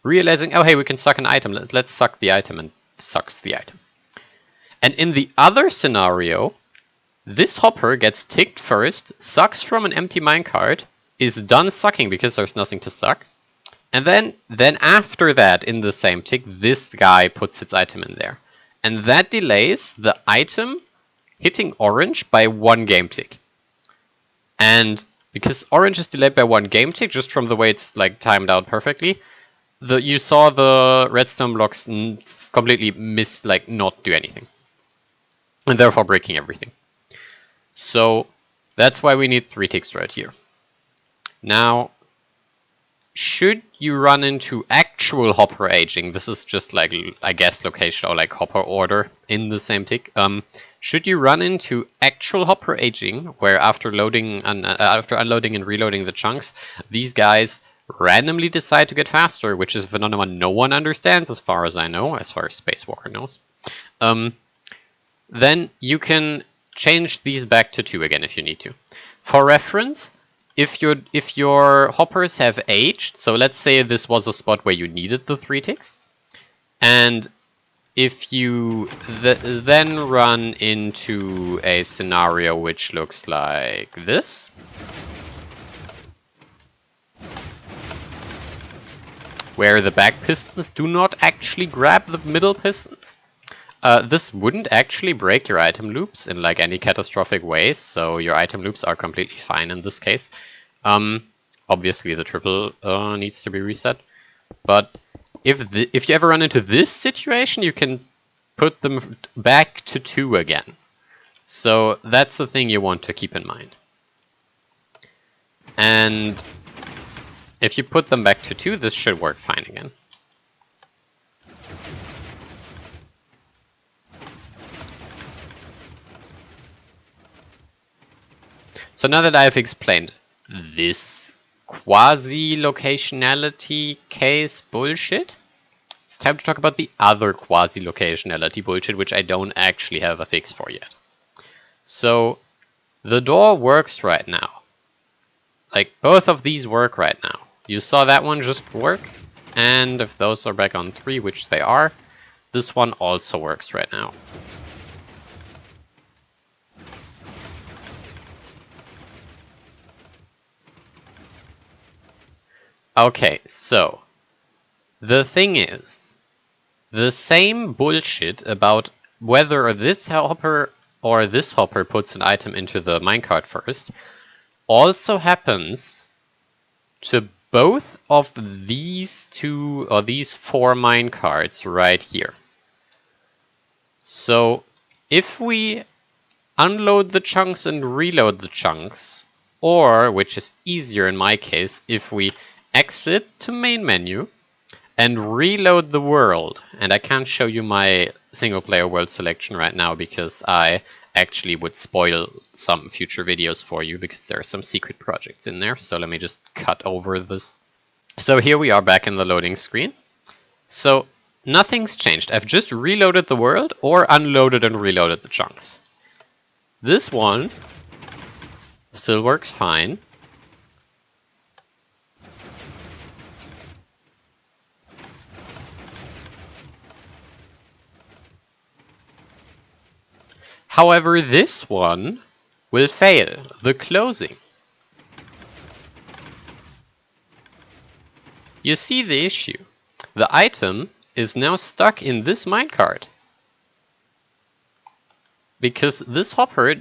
realizing, oh hey, we can suck an item, let's suck the item, and sucks the item. And in the other scenario, this hopper gets ticked first, sucks from an empty minecart, is done sucking because there's nothing to suck, and then after that, in the same tick, this guy puts its item in there. And that delays the item hitting orange by 1 game tick. And because orange is delayed by 1 game tick, just from the way it's like timed out perfectly, you saw the redstone blocks completely not do anything. And therefore breaking everything. So that's why we need 3 ticks right here. Now, should you run into actual hopper aging, this is just like, I guess, location or like hopper order in the same tick. Should you run into actual hopper aging, where after loading and after unloading and reloading the chunks, these guys randomly decide to get faster, which is a phenomenon no one understands as far as I know, as far as Spacewalker knows, then you change these back to 2 again if you need to. For reference, if your hoppers have aged, so let's say this was a spot where you needed the 3 ticks, and if you then run into a scenario which looks like this, where the back pistons do not actually grab the middle pistons, this wouldn't actually break your item loops in like any catastrophic way, so your item loops are completely fine in this case. Obviously the triple needs to be reset, but if you ever run into this situation, you can put them back to 2 again. So that's the thing you want to keep in mind. And if you put them back to 2, this should work fine again. So now that I've explained this quasi-locationality case bullshit, it's time to talk about the other quasi-locationality bullshit, which I don't actually have a fix for yet. So the door works right now. Like, both of these work right now. You saw that one just work. And if those are back on 3, which they are, this one also works right now. Okay, so the thing is, the same bullshit about whether this hopper or this hopper puts an item into the minecart first also happens to both of these two or these 4 minecarts right here. So if we unload the chunks and reload the chunks, or, which is easier in my case, if we exit to main menu and reload the world, and I can't show you my single player world selection right now because I actually would spoil some future videos for you because there are some secret projects in there, so let me just cut over this. So here we are back in the loading screen. So nothing's changed. I've just reloaded the world or unloaded and reloaded the chunks. This one still works fine. However, this one will fail the closing. You see the issue. The item is now stuck in this minecart. Because this hopper,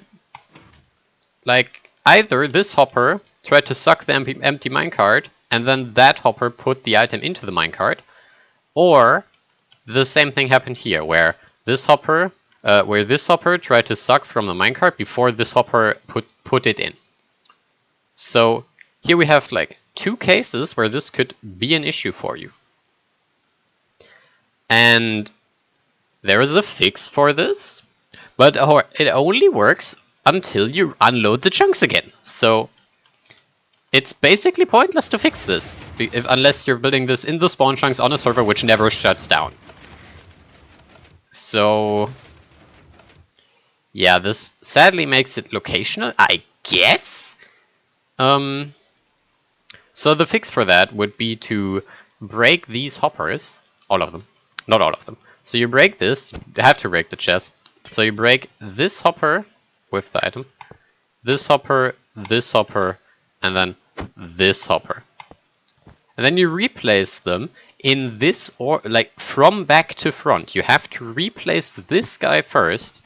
like, either this hopper tried to suck the empty minecart and then that hopper put the item into the minecart, or the same thing happened here, where this hopper tried to suck from the minecart before this hopper put it in. So here we have like 2 cases where this could be an issue for you. And there is a fix for this, but it only works until you unload the chunks again. So it's basically pointless to fix this, unless you're building this in the spawn chunks on a server which never shuts down. So yeah, this sadly makes it locational, I guess? So the fix for that would be to break these hoppers, all of them, not all of them. So you break this, you have to break the chest. So you break this hopper with the item, this hopper, and then this hopper. And then you replace them in this, or like from back to front. You have to replace this guy first,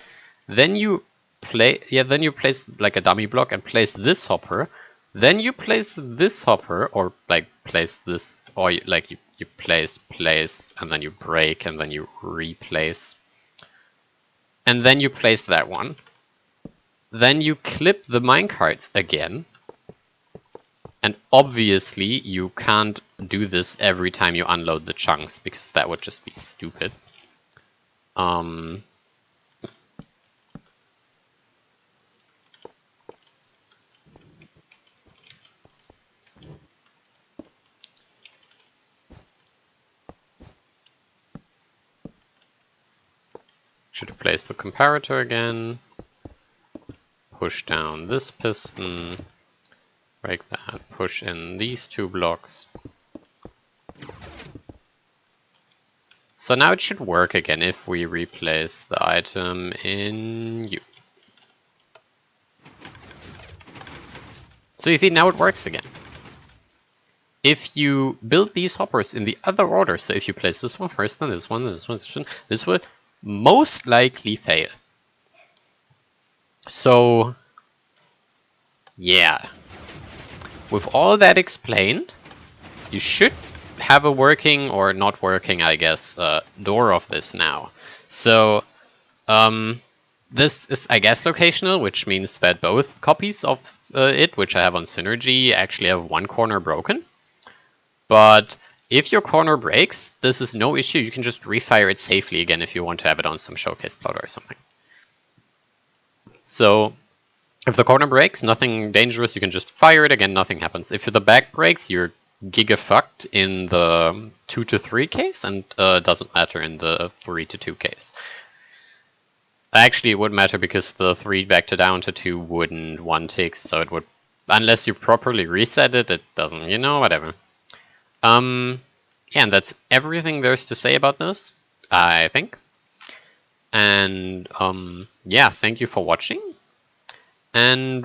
then you place like a dummy block and place this hopper. Then you place this hopper, or like place this, or you place, and then you break, and then you replace. And then you place that one. Then you clip the minecarts again. And obviously you can't do this every time you unload the chunks, because that would just be stupid. Should place the comparator again. Push down this piston. Break that. Push in these 2 blocks. So now it should work again if we replace the item in U. So you see, now it works again. If you build these hoppers in the other order, so if you place this one first, then this one, this one, this would most likely fail. So yeah, with all that explained, you should have a working, or not working, I guess, door of this now. So this is, I guess, locational, which means that both copies of it, which I have on Synergy, actually have 1 corner broken. But if your corner breaks, this is no issue. You can just refire it safely again if you want to have it on some showcase plotter or something. So if the corner breaks, nothing dangerous, you can just fire it again, nothing happens. If the back breaks, you're giga fucked in the 2 to 3 case, and doesn't matter in the 3 to 2 case. Actually, it would matter because the 3 back to down to 2 wouldn't 1-tick, so it would, unless you properly reset it, it doesn't, you know, whatever. Yeah, and that's everything there's to say about this, I think. And yeah, thank you for watching. And